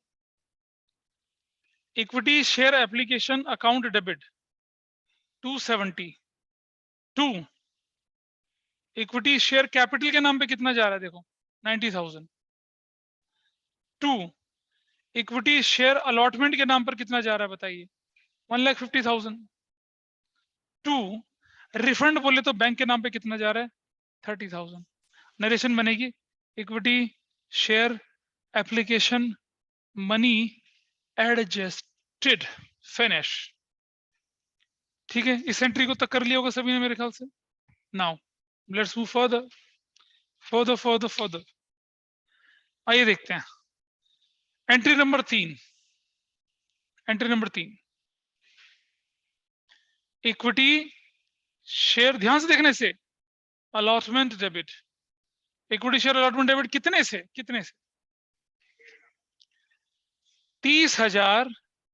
equity share application account debit 270 to equity share capital के नाम पे कितना जा रहा है, देखो 90,000 टू इक्विटी शेयर अलॉटमेंट के नाम पर कितना जा रहा है बताइए 1,50,000 टू रिफंड बोले तो बैंक के नाम पे कितना जा रहा है 30,000। नरेशन बनेगी equity share application money adjusted finish. ठीक है, इस एंट्री को तक कर लिया होगा सभी ने मेरे ख्याल से। Now let's move further. आइए देखते हैं एंट्री नंबर 3। इक्विटी शेयर, ध्यान से देखने से, allotment debit, equity share allotment debit कितने से 30,000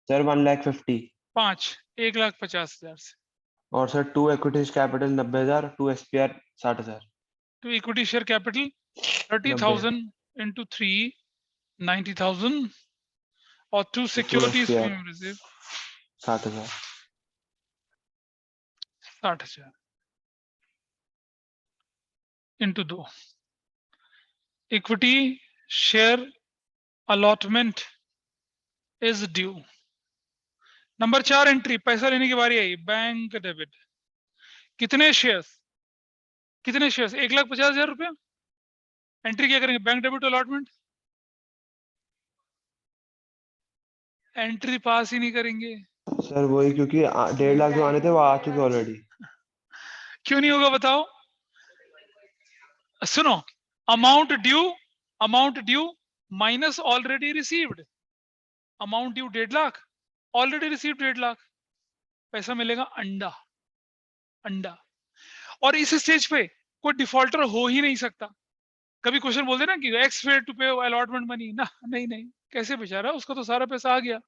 सर 1,50,000 5 1,50,000 से। और सर 2 इक्विटीज कैपिटल 90,000, 2 SPR 60,000। तो इक्विटी शेयर कैपिटल 30,000 इंटू 3 90,000 और 2 securities 60,000। 60,000 into 2 equity share allotment is due. Number 4 entry, पैसा लेने की बारी आई, बैंक डेबिट। कितने शेयर्स 1,50,000 रुपया। एंट्री क्या करेंगे, bank debit allotment. Entry pass ही नहीं करेंगे। सर वही, क्योंकि 1.5 लाख जो आने थे वो आ चुके ऑलरेडी। क्यों नहीं होगा बताओ, सुनो, amount due minus already received. Amount due 1.5 lakh already received 1.5 lakh, पैसा मिलेगा अंडा अंडा। और इस स्टेज पे कोई डिफॉल्टर हो ही नहीं सकता। कभी क्वेश्चन बोलते ना कि एक्स फेयर टू पे अलॉटमेंट मनी, ना नहीं नहीं, कैसे बेचारा, उसका तो सारा पैसा आ गया।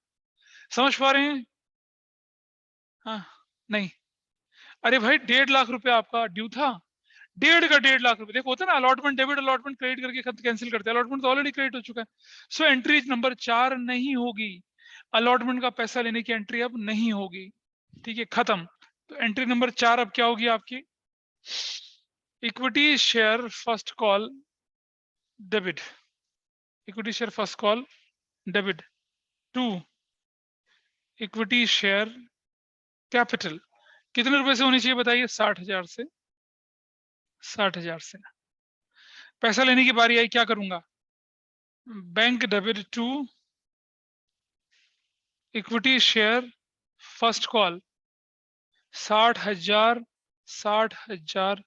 समझ पा रहे हैं? हाँ नहीं, अरे भाई 1.5 लाख रुपया आपका ड्यू था, 1.5 लाख रुपए। देखो होता है ना अलॉटमेंट डेबिट अलॉटमेंट क्रेडिट करके खत कैंसिल करते हैं, अलॉटमेंट तो ऑलरेडी क्रेडिट हो चुका है। सो एंट्री नंबर 4 नहीं होगी, अलॉटमेंट का पैसा लेने की एंट्री अब नहीं होगी। ठीक है, खत्म। तो एंट्री नंबर 4 अब क्या होगी आपकी? Equity share first call debit, equity share first call debit to equity share capital. कितने रुपए से होनी चाहिए बताइए? 60,000 से। 60,000 से पैसा लेने की बारी आई, क्या करूंगा? Bank debit to equity share first call 60,000, 60,000,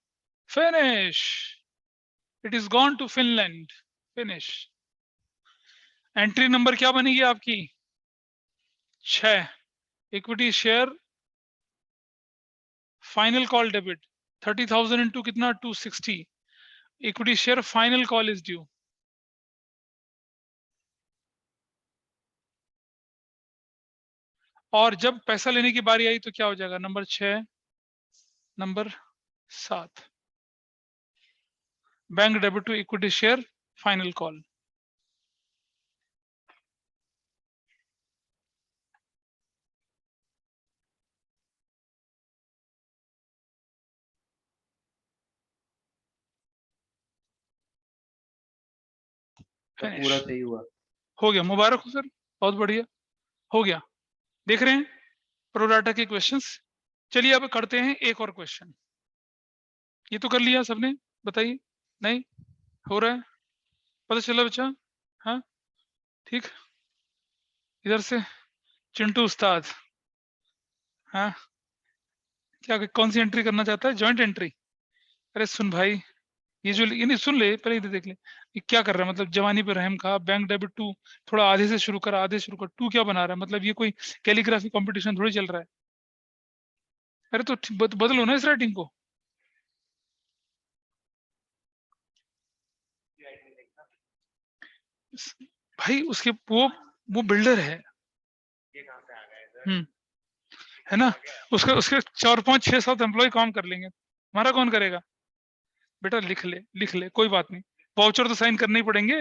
finish. It is gone to Finland, finish. Entry number क्या बनेगी आपकी? 6, equity share final call debit 30,000 into कितना? 260, equity share final call is due. और जब पैसा लेने की बारी आई तो क्या हो जाएगा? Number 6, number 7, bank debit to equity share final call. तो पूरा सही हुआ। हो गया, मुबारक हो सर, बहुत बढ़िया, हो गया। देख रहे हैं प्रोडाटा के क्वेश्चंस। चलिए अब करते हैं एक और क्वेश्चन। ये तो कर लिया सबने, बताइए। नहीं हो रहा है? पता चला बच्चा? हाँ ठीक। इधर से चिंटू उस्ताद, हाँ क्या, कौन सी एंट्री करना चाहता है? Joint entry. अरे सुन भाई, ये जो ये नहीं, सुन ले पहले, इधर देख ले, ये क्या कर रहा है? मतलब जवानी पे रहम खा, बैंक डेबिट टू, थोड़ा आधे से शुरू कर, आधे शुरू कर, टू क्या बना रहा है? मतलब ये कोई कैलीग्राफी कंपटीशन थोड़ी चल रहा है। अरे तो बदलो ना इस राइटिंग को। भाई उसके वो बिल्डर है। हम्म, है ना? उसके उसके 4, 5, 6, 7 एम्प्लॉय काम कर लेंगे, हमारा कौन करेगा? बेटा लिख ले, लिख ले, कोई बात नहीं, वाउचर तो साइन करने ही पड़ेंगे।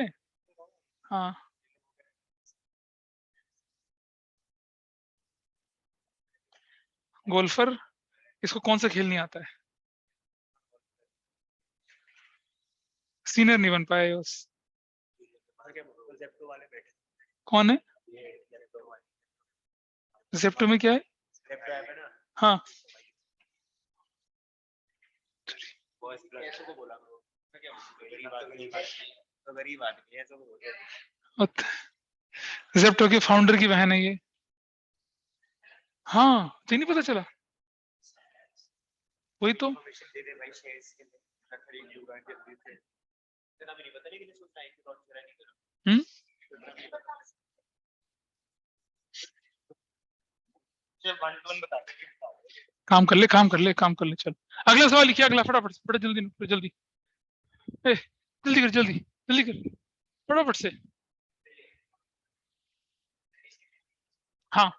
हाँ गोल्फर, इसको कौन सा खेल नहीं आता है? सीनियर नहीं बन पाए बस। कौन है? जेप्टो में क्या है? हाँ जेप्टो के फाउंडर की बहन है ये। हाँ तो नहीं पता चला? वही तो। हम्म, काम कर ले, काम कर ले, काम कर ले, चल। अगला सवाल लिखिए, अगला, फटाफट से, फटाफट, जल्दी जल्दी, ए, जल्दी कर, जल्दी जल्दी कर, फटाफट से। हाँ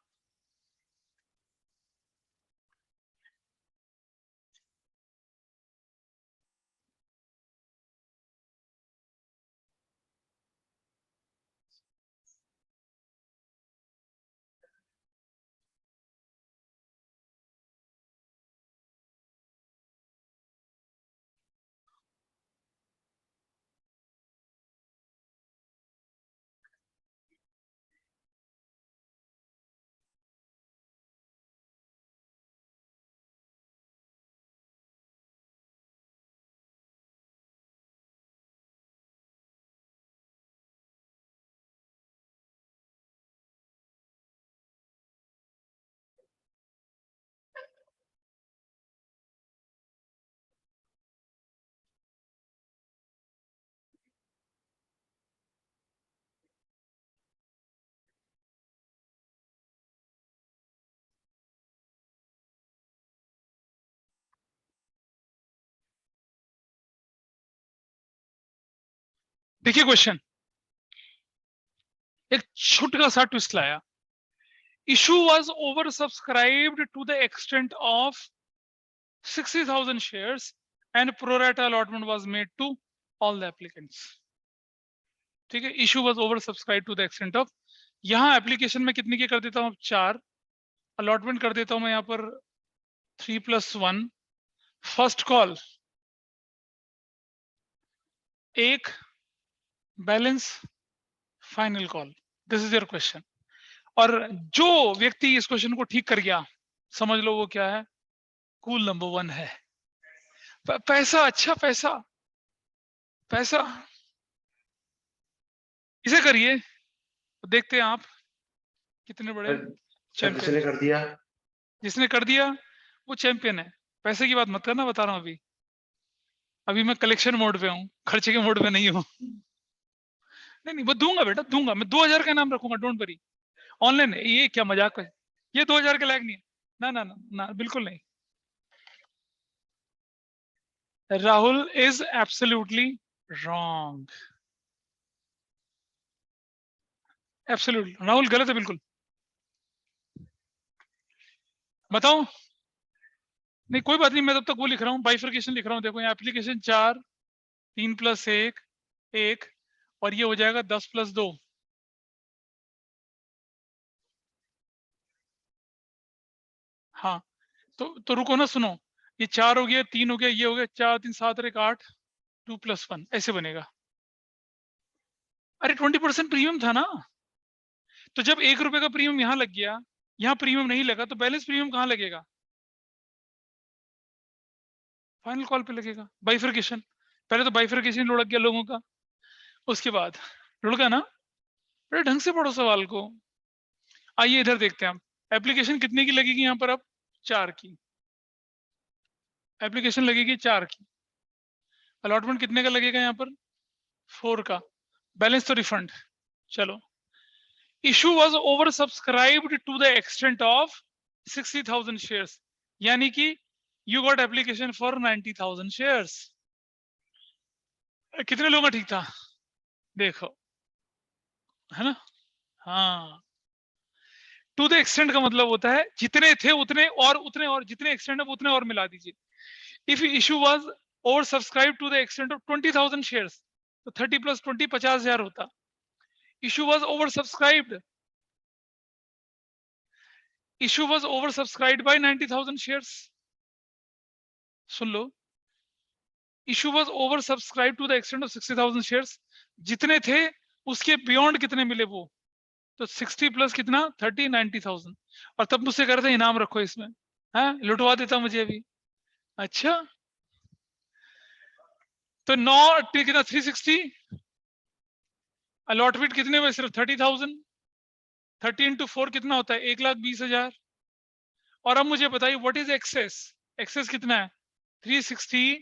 देखिए क्वेश्चन, एक छोटा सा ट्विस्ट लाया। Issue was over subscribed to the extent of 60,000 shares and pro rata allotment was made to all the applicants। ठीक है, issue was over subscribe to the extent of, यहाँ एप्लीकेशन में कितने की कर देता हूँ 4, अलॉटमेंट कर देता हूँ मैं यहाँ पर 3+1, first call 1, balance final call. This is your question. और जो व्यक्ति इस क्वेश्चन को ठीक कर गया, समझ लो वो क्या है, कूल नंबर 1 है। पैसा, अच्छा पैसा, पैसा, इसे करिए तो देखते हैं आप कितने बड़े सर चैंपियन। जिसने कर दिया, जिसने कर दिया वो चैंपियन है। पैसे की बात मत करना, बता रहा हूं अभी मैं कलेक्शन मोड पे हूँ, खर्चे के मोड पे नहीं हूँ। नहीं नहीं, वो दूंगा बेटा, दूंगा मैं, 2000 का नाम रखूंगा, डोंट वरी। ऑनलाइन है ये, क्या मजाक है, ये 2000 के लायक नहीं है। ना ना ना ना, बिल्कुल नहीं। Rahul is absolutely wrong, absolutely Rahul गलत है बिल्कुल। बताओ, नहीं कोई बात नहीं, मैं तब तक वो लिख रहा हूँ, बाइफर्केशन लिख रहा हूँ। देखो यहाँ एप्लीकेशन 4, 3+1, 1, और ये हो जाएगा 10+2। हाँ, तो रुको ना, सुनो, ये 4 हो गया, 3 हो गया, ये हो गया 4, 3, 7 और 1, 8, 2+1 ऐसे बनेगा। अरे 20% प्रीमियम था ना, तो जब 1 रुपए का प्रीमियम यहाँ लग गया, यहाँ प्रीमियम नहीं लगा, तो बैलेंस प्रीमियम कहाँ लगेगा? फाइनल कॉल पे लगेगा। बाइफर्केशन, पहले तो बाइफर्केशन लुढ़क गया लोगों का, उसके बाद लुढ़का ना। बड़े ढंग से पढ़ो सवाल को। आइए इधर देखते हैं हम, एप्लीकेशन कितने की लगेगी यहाँ पर अब? 4 की एप्लीकेशन लगेगी, 4 की। अलॉटमेंट कितने का लगेगा यहाँ पर? 4 का। बैलेंस तो रिफंड। चलो, issue was over subscribed to the extent of 60,000 shares, यानी कि you got application for 90,000 shares. कितने लोगों का ठीक था? देखो, है ना? हाँ, टू द एक्सटेंट का मतलब होता है जितने थे उतने और उतने, और जितने एक्सटेंट है उतने और मिला दीजिए। If issue was over subscribe to the extent of 20,000 shares, तो 30+20 50,000 होता। Issue was over subscribed, issue was over subscribed by 90,000 shares. सुन लो, issue was over subscribe to the extent of 60,000 shares, जितने थे उसके बियॉन्ड कितने मिले वो, तो 60 प्लस कितना 30, 90,000। और तब मुझसे कह रहे थे इनाम रखो इसमें, है लुटवा देता मुझे अभी। अच्छा, तो 9 कितना 360, अलॉटमेंट कितने हुए? सिर्फ 30,000। 30 into 4 कितना होता है? 1,20,000। और अब मुझे बताइए व्हाट इज एक्सेस? एक्सेस कितना है? 360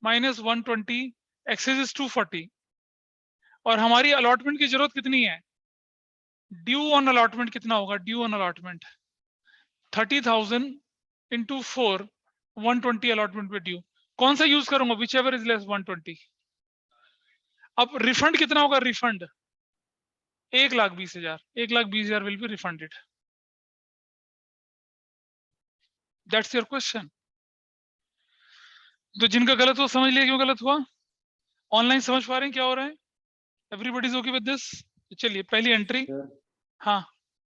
माइनस 120, एक्सेस इज 240। और हमारी अलॉटमेंट की जरूरत कितनी है? ड्यू ऑन अलॉटमेंट कितना होगा? Due on allotment 30,000 into 4, 120 allotment पे ड्यू। कौन सा यूज करूंगा? Which ever is less 120। अब रिफंड कितना होगा? Refund 1,20,000, 1,20,000 will be refunded. That's your question. तो जिनका गलत हुआ समझ लिया क्यों गलत हुआ। ऑनलाइन समझ पा रहे हैं क्या हो रहा है? Everybody is okay with this? चलिए पहली एंट्री। सर हाँ,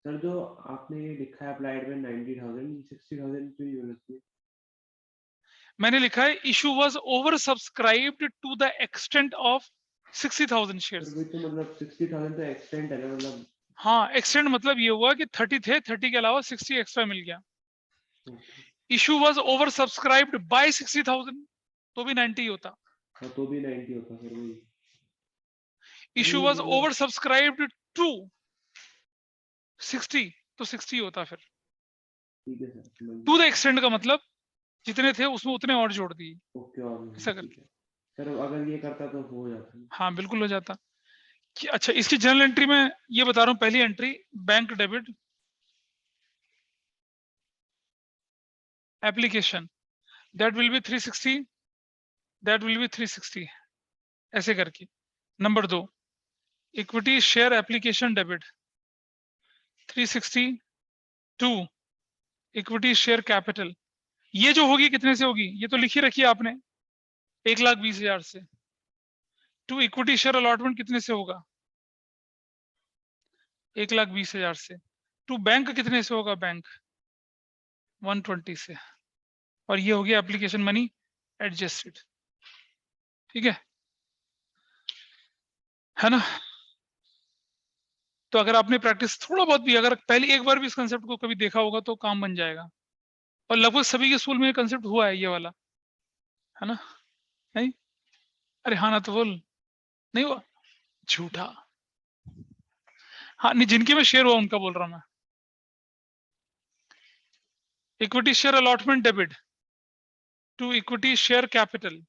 सर जो आपने ये लिखा है अप्लाइड में 90,000 60,000 क्यों यूज किया? मैंने लिखा है issue was over subscribed to the extent of 60,000 sir shares. वही तो मतलब 60,000 तो एक्सटेंट है ना, मतलब हाँ, एक्सटेंट मतलब ये हुआ कि 30 थे, 30 के अलावा 60 एक्स्ट्रा मिल गया। Issue was over subscribed by 60,000, तो भी 90 होता। हाँ तो भी 90 होता सर वही। इशू ये वाज मतलब ओवर सब्सक्राइब्ड टू 60, तो 60 होता फिर। ठीक है सर, समझ टू द गया। एक्सटेंट का मतलब जितने थे उसमें उतने और जोड़ दिए, ओके, और ऐसा ठीक करके। है सर, अगर ये करता तो हो जाता। हाँ बिल्कुल हो जाता। अच्छा, इसकी जर्नल एंट्री में ये बता रहा हूँ। पहली entry bank debit application, that will B 360, that will B 360 ऐसे करके। Number 2 equity share application debit 362 equity share capital, ये जो होगी कितने से होगी, ये तो लिखी रखी है आपने 1,20,000 से। टू इक्विटी शेयर अलॉटमेंट कितने से होगा 1,20,000 से। टू बैंक कितने से होगा बैंक 120 से। और ये हो गया एप्लीकेशन मनी एडजस्टेड। ठीक है ना। तो अगर आपने प्रैक्टिस थोड़ा बहुत भी, अगर पहले एक बार भी इस कंसेप्ट को कभी देखा होगा तो काम बन जाएगा। और लगभग सभी के स्कूल में ये कंसेप्ट हुआ है, ये वाला, है ना। नहीं, अरे हाँ ना तो बोल, नहीं हुआ, झूठा। हाँ नहीं, जिनके में शेयर हुआ उनका बोल रहा हूं मैं। Equity share allotment debit to equity share capital.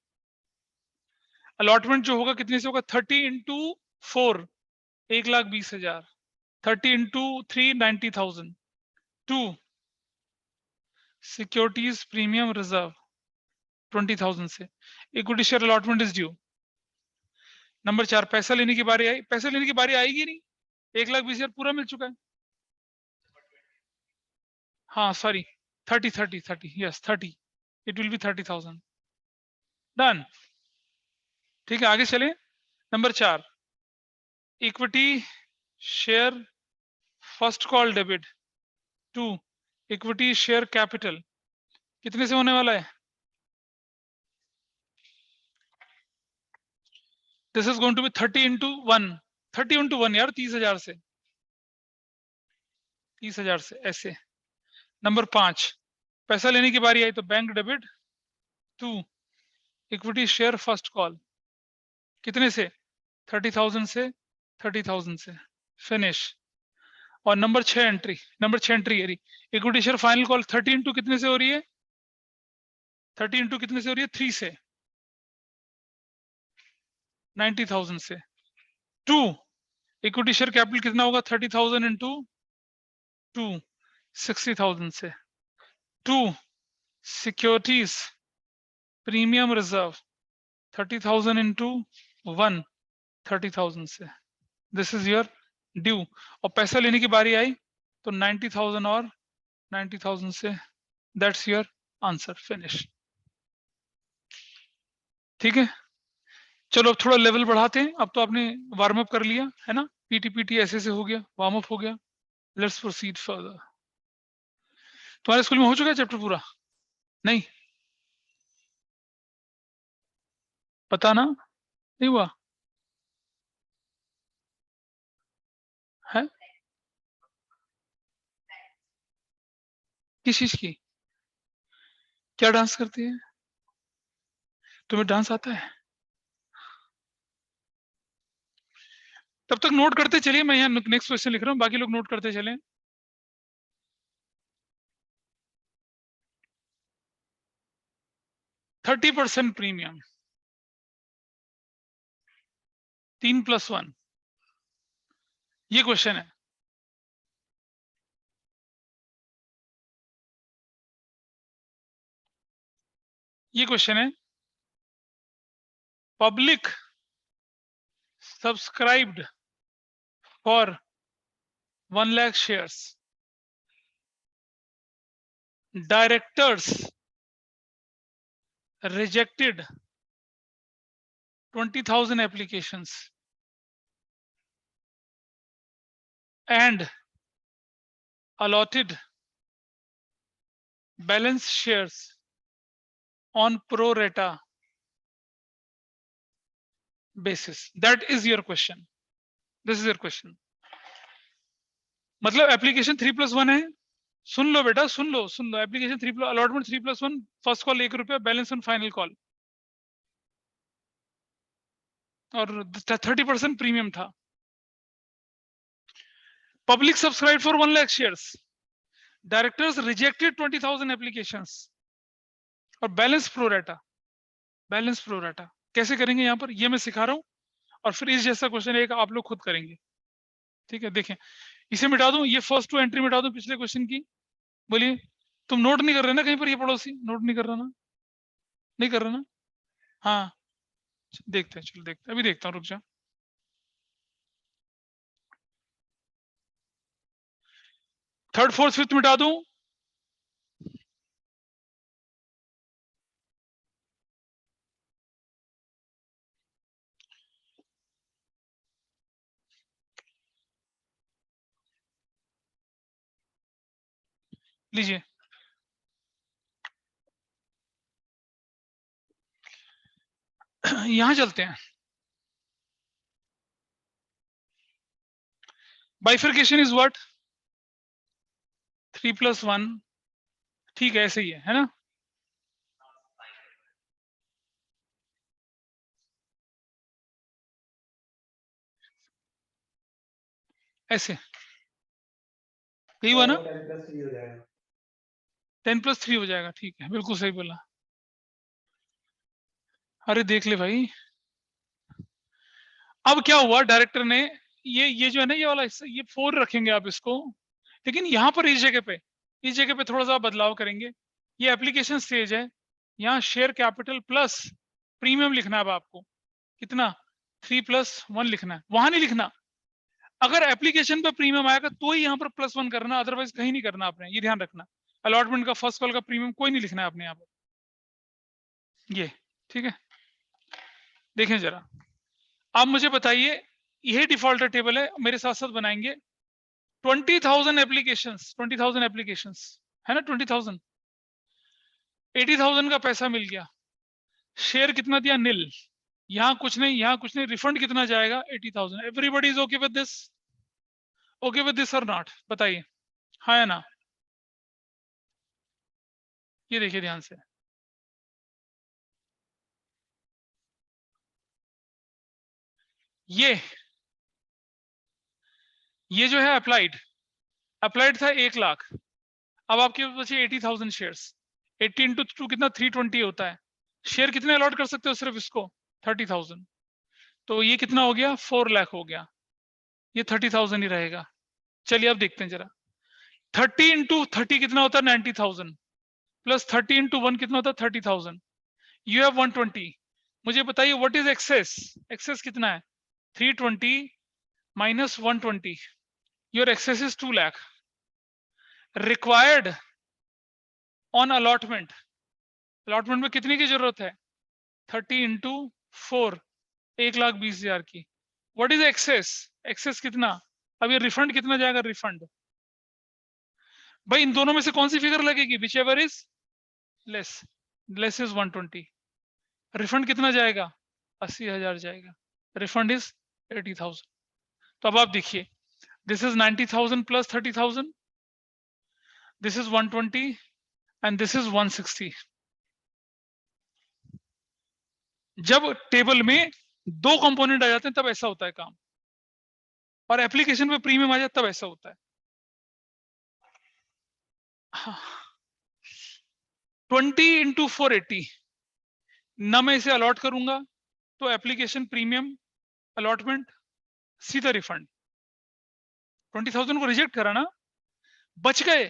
Allotment जो होगा कितने से होगा 30 into 4 1,20,000, 30 into 3 90,000। To securities premium reserve 20,000 से। Equity share allotment is due. Number 4 पैसा लेने की बारी आई, पैसा लेने की बारी आएगी नहीं, 1,20,000 पूरा मिल चुका है। हाँ sorry 30 yes 30, it will be 30,000 done. ठीक है आगे चले। Number 4 equity share first call debit to equity share capital कितने से होने वाला है, this is going to be 30 into 1, 30 into 1 यार 30,000 से, 30,000 से ऐसे। नंबर 5 पैसा लेने की बारी आई तो bank debit to equity share first call कितने से 30,000 से, 30,000 से फिनिश। और नंबर 6 एंट्री, नंबर 6 एंट्री है equity share final call 30 into कितने से हो रही है, 30 इंटू कितने से हो रही है 3 से 90,000 से। टू इक्विटी शेयर कैपिटल कितना होगा 30,000 इंटू 2 60,000 से। To securities premium reserve 30,000 into 1 30,000 से। This is your due. और पैसा लेने की बारी आई तो 90,000 और 90,000 से, दैट्स योर आंसर फिनिश। ठीक है चलो अब थोड़ा लेवल बढ़ाते हैं। अब तो आपने वार्म अप कर लिया है ना, पीटी ऐसे हो गया, वार्म अप हो गया। Let's proceed further. तुम्हारे स्कूल में हो चुका है चैप्टर पूरा, नहीं पता ना, नहीं हुआ है किस चीज की, क्या डांस करती है, तुम्हें डांस आता है? तब तक नोट करते चलिए, मैं यहाँ नेक्स्ट क्वेश्चन लिख रहा हूँ, बाकी लोग नोट करते चले। %30 प्रीमियम 3+1, ये क्वेश्चन है। ये क्वेश्चन है public subscribed for 1 lakh shares, directors rejected 20,000 applications and allotted balance shares on pro rata basis. That is your question. This is your question. मतलब एप्लीकेशन 3+1 है, सुन लो बेटा सुन लो application 3 allotment 3+1, first call ₹1, balance on final call, और 30% प्रीमियम था। Public subscribe for 1 lakh shares, directors rejected 20,000 applications, और बैलेंस प्रोरेटा। बैलेंस प्रोरेटा कैसे करेंगे यहाँ पर, ये मैं सिखा रहा हूँ, और फिर इस जैसा क्वेश्चन एक आप लोग खुद करेंगे। ठीक है देखें, इसे मिटा दूं, ये फर्स्ट 2 एंट्री मिटा दूं पिछले क्वेश्चन की। बोलिए तुम नोट नहीं कर रहे ना कहीं पर, ये पड़ोसी नोट नहीं कर रहा ना, नहीं कर रहा ना, हाँ देखते हैं, चलो देखते हैं, अभी देखता हूँ, रुक जा। थर्ड फोर्थ फिफ्थ मिटा दूं? लीजिए, यहां चलते हैं। Bifurcation is what? 3 + 1, ठीक है, ऐसे ही है ना? ऐसे यही हुआ ना? 10 + 3 हो जाएगा, ठीक है, बिल्कुल सही बोला। अरे देख ले भाई, अब क्या हुआ, डायरेक्टर ने ये जो है ना, ये वाला ये 4 रखेंगे आप इसको, लेकिन यहाँ पर इस जगह पे थोड़ा सा बदलाव करेंगे। ये एप्लीकेशन स्टेज है, यहाँ शेयर कैपिटल प्लस प्रीमियम लिखना है अब आपको। कितना? 3 + 1 लिखना है, वहां नहीं लिखना। अगर एप्लीकेशन पे प्रीमियम आएगा तो ही यहाँ पर +1 करना, अदरवाइज कहीं नहीं करना आपने, ये ध्यान रखना। अलॉटमेंट का फर्स्ट कॉल का प्रीमियम कोई नहीं लिखना है आपने यहाँ पर, ये ठीक है। देखें जरा, आप मुझे बताइए, यही डिफॉल्टर टेबल है, मेरे साथ साथ बनाएंगे। 20,000 एप्लीकेशंस है ना, 20,000, 80,000 का पैसा मिल गया। शेयर कितना दिया? निल। यहाँ कुछ नहीं, यहाँ कुछ नहीं। रिफंड कितना जाएगा? 80,000। Everybody is okay with this? Okay with this और नॉट? बताइए, हाँ या ना? ये देखिए ध्यान से, ये जो है अप्लाइड था 1 लाख। अब आपके पास बचे 80,000 शेयर्स। 80 × 2 कितना? 320 होता है। शेयर कितने अलॉट कर सकते हो सिर्फ इसको? 30,000। तो ये कितना हो गया? 4 लाख हो गया। ये 30,000 ही रहेगा। चलिए अब देखते हैं जरा। 30 × 30 कितना होता है? 90,000 प्लस 30 × 1 कितना होता है? 30,000। You have 120। मुझे बताइए व्हाट इज एक्सेस? एक्सेस कितना है? 320 minus 120। Your excess is 2 lakh. Required on allotment, allotment में कितने की जरूरत है? 30 × 4, 1,20,000 की। What is access? एक्सेस कितना? अब ये रिफंड कितना जाएगा? रिफंड भाई इन दोनों में से कौन सी फिगर लगेगी? Which ever is less. Less is 120। Refund कितना जाएगा? 80,000 जाएगा। Refund is 80,000। तो अब आप देखिए, this is 90,000 plus 30,000, this is 120 and this is 160। जब टेबल में 2 कंपोनेंट आ जाते हैं तब ऐसा होता है काम, और एप्लीकेशन पे प्रीमियम आ जाए तब ऐसा होता है। 20 × 480 ना, मैं इसे अलॉट करूंगा तो एप्लीकेशन प्रीमियम, अलॉटमेंट, सीधा रिफंड। 20,000 को रिजेक्ट करा ना, बच गए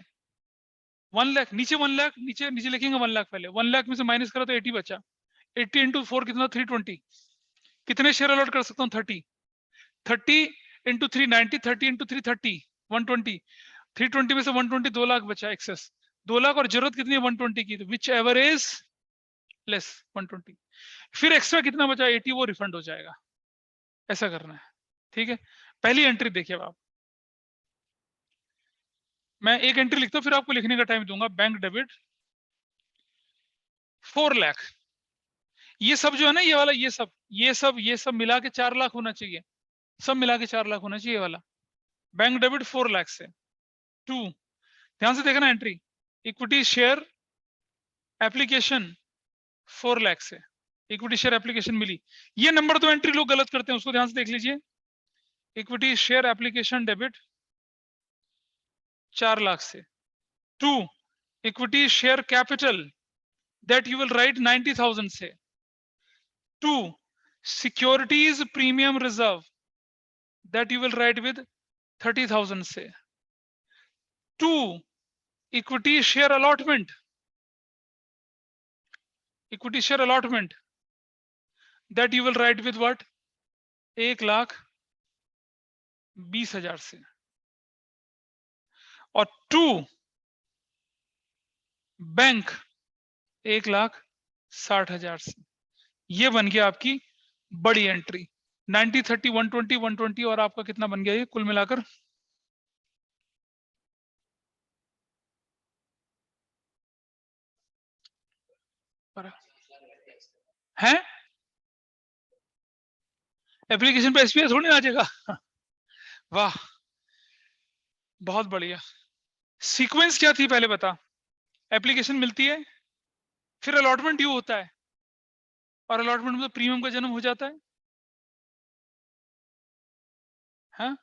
1 लाख। नीचे 1 लाख, नीचे लिखेंगे 1 लाख पहले। 1 लाख में से माइनस करा तो 80 बचा। 80 × 4 कितना? 320। कितने शेयर अलॉट कर सकता हूँ? 30। 30 × 3 90, 30 × 3 30, 120। 320 में से 120, 2 लाख बचा एक्सेस। 2 लाख और जरूरत कितनी है? 120 की। तो विच एवर इज लेस 120। फिर एक्स्ट्रा कितना बचा? 80, वो रिफंड हो जाएगा। ऐसा करना है, ठीक है। पहली एंट्री देखिए आप, मैं एक एंट्री लिखता हूं फिर आपको लिखने का टाइम दूंगा। Bank debit 4 lakh. ये सब जो है ना, ये वाला, ये सब मिला के 4 लाख होना चाहिए। सब मिला के 4 लाख होना चाहिए वाला। बैंक डेबिट 4 लाख से। 2, ध्यान से देखना entry, equity share application 4 lakh से। इक्विटी शेयर एप्लीकेशन मिली। ये नंबर तो एंट्री लोग गलत करते हैं, उसको ध्यान से देख लीजिए। Equity share application debit 4 lakh से। 2, equity share capital that you will write 90,000 से। 2, securities premium reserve that you will write with 30,000 से। 2, equity share allotment, equity share allotment that you will write with what? 1,20,000 से। और 2 बैंक 1,60,000 से। ये बन गया आपकी बड़ी एंट्री। 90, 30, 120, 120 और आपका कितना बन गया ये कुल मिलाकर? है एप्लीकेशन पे एसपीआई थोड़ी ना आ जाएगा। वाह, बहुत बढ़िया। सीक्वेंस क्या थी पहले बता? एप्लीकेशन मिलती है, फिर अलॉटमेंट ड्यू होता है, और अलॉटमेंट में तो प्रीमियम का जन्म हो जाता है। हाँ,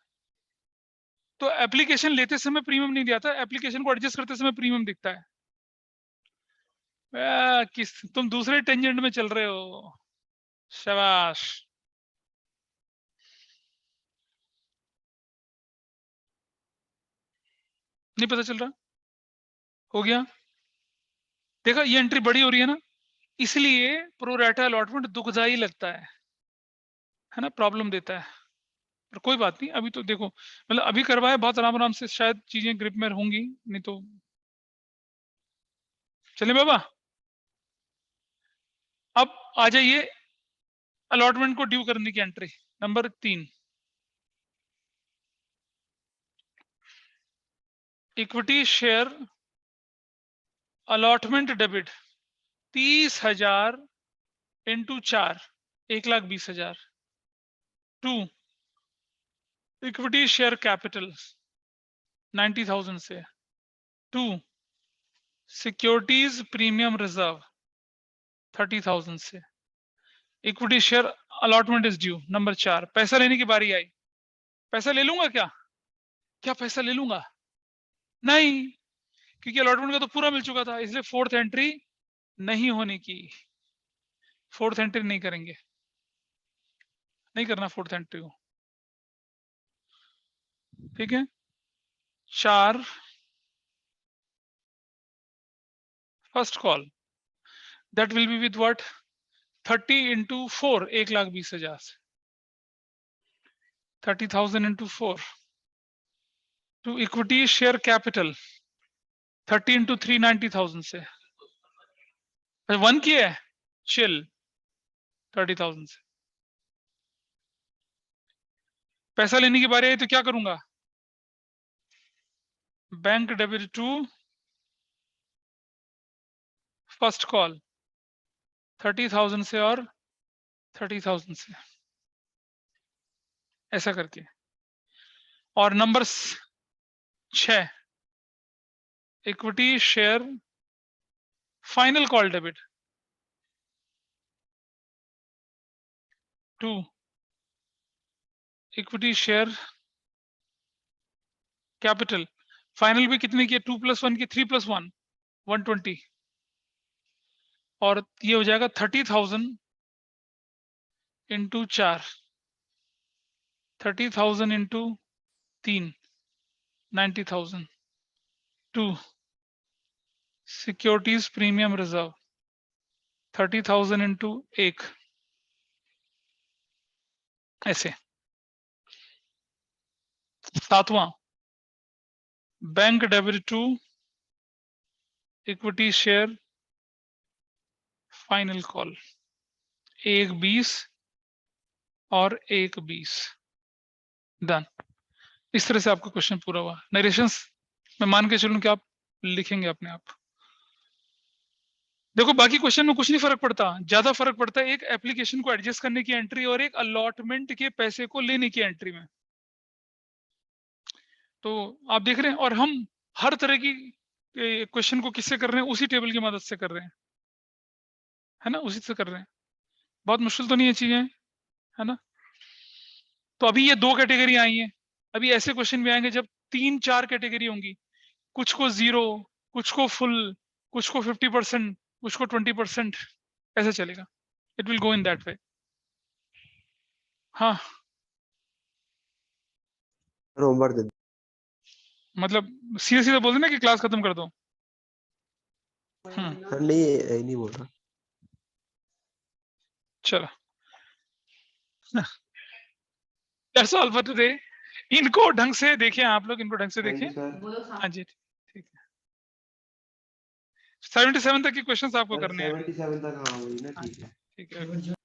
तो एप्लीकेशन लेते समय प्रीमियम नहीं दिया था, एप्लीकेशन को एडजस्ट करते समय प्रीमियम दिखता है। तुम दूसरे टेंजेंट में चल रहे हो, शाबाश। नहीं पता चल रहा? हो गया? देखा, ये एंट्री बड़ी हो रही है ना, इसलिए प्रोरेटा अलॉटमेंट दुखदाई लगता है ना, प्रॉब्लम देता है। पर कोई बात नहीं, अभी तो देखो मतलब अभी करवाए बहुत आराम आराम से, शायद चीजें ग्रिप में होंगी, नहीं तो चले बाबा। अब आ जाइए अलॉटमेंट को ड्यू करने की entry number 3। Equity share allotment debit 30,000 into 4, 1,20,000। 2 equity share capital 90,000 से। 2 सिक्योरिटीज प्रीमियम रिजर्व 30,000 से। Equity share allotment is due number 4। पैसा लेने की बारी आई। पैसा ले लूंगा क्या? क्या पैसा ले लूंगा? नहीं, क्योंकि अलॉटमेंट का तो पूरा मिल चुका था, इसलिए फोर्थ एंट्री नहीं होने की। फोर्थ एंट्री नहीं करेंगे, नहीं करना फोर्थ एंट्री को, ठीक है। 4 first call, that will be with what? 30 into 4, 1,20,000 से। 30,000 into 4 to equity share capital 30 into 3, 90,000 से। 1 की है, चिल। 30,000 से पैसा लेने की बारी आई तो क्या करूंगा? बैंक डेबिट 2 फर्स्ट कॉल 30,000 से और 30,000 से, ऐसा करके। और number 6 equity share final call debit 2 equity share capital final भी कितने की है? 2 + 1 की, 3 + 1 120, और ये हो जाएगा 30,000 into 4, 30,000 into 3, 90,000। 2 securities premium reserve 30,000 into 1, ऐसे। 7वां bank debit 2 equity share final call 1,20 और 1,20। डन। इस तरह से आपका क्वेश्चन पूरा हुआ। नरेशंस मैं मान के चलूं कि आप लिखेंगे अपने आप। देखो बाकी क्वेश्चन में कुछ नहीं फर्क पड़ता, ज्यादा फर्क पड़ता है एक एप्लीकेशन को एडजस्ट करने की एंट्री और एक अलॉटमेंट के पैसे को लेने की एंट्री में। तो आप देख रहे हैं, और हम हर तरह की क्वेश्चन को किससे कर रहे हैं? उसी टेबल की मदद से कर रहे हैं, है ना, उसी से कर रहे हैं। बहुत मुश्किल तो नहीं है चीजें, है ना। तो अभी ये 2 कैटेगरी आई हैं, अभी ऐसे क्वेश्चन भी आएंगे जब 3-4 कैटेगरी होंगी, कुछ को 0, कुछ को फुल, कुछ को 50%, कुछ को 20%, ऐसा चलेगा। It will go in that way. हाँ होमवर्क दे मतलब सीधे सीधे बोल देना कि क्लास खत्म कर दो। नहीं, यही नहीं बोल रहा। चलो, that's all for today. इनको ढंग से देखिए, आप लोग इनको ढंग से हाँ जी देखिए। सर। हाँ जी, ठीक है। 77 तक के क्वेश्चंस आपको सर करने हैं। 77 तक हाँ वही ना, ठीक है। ठीक है।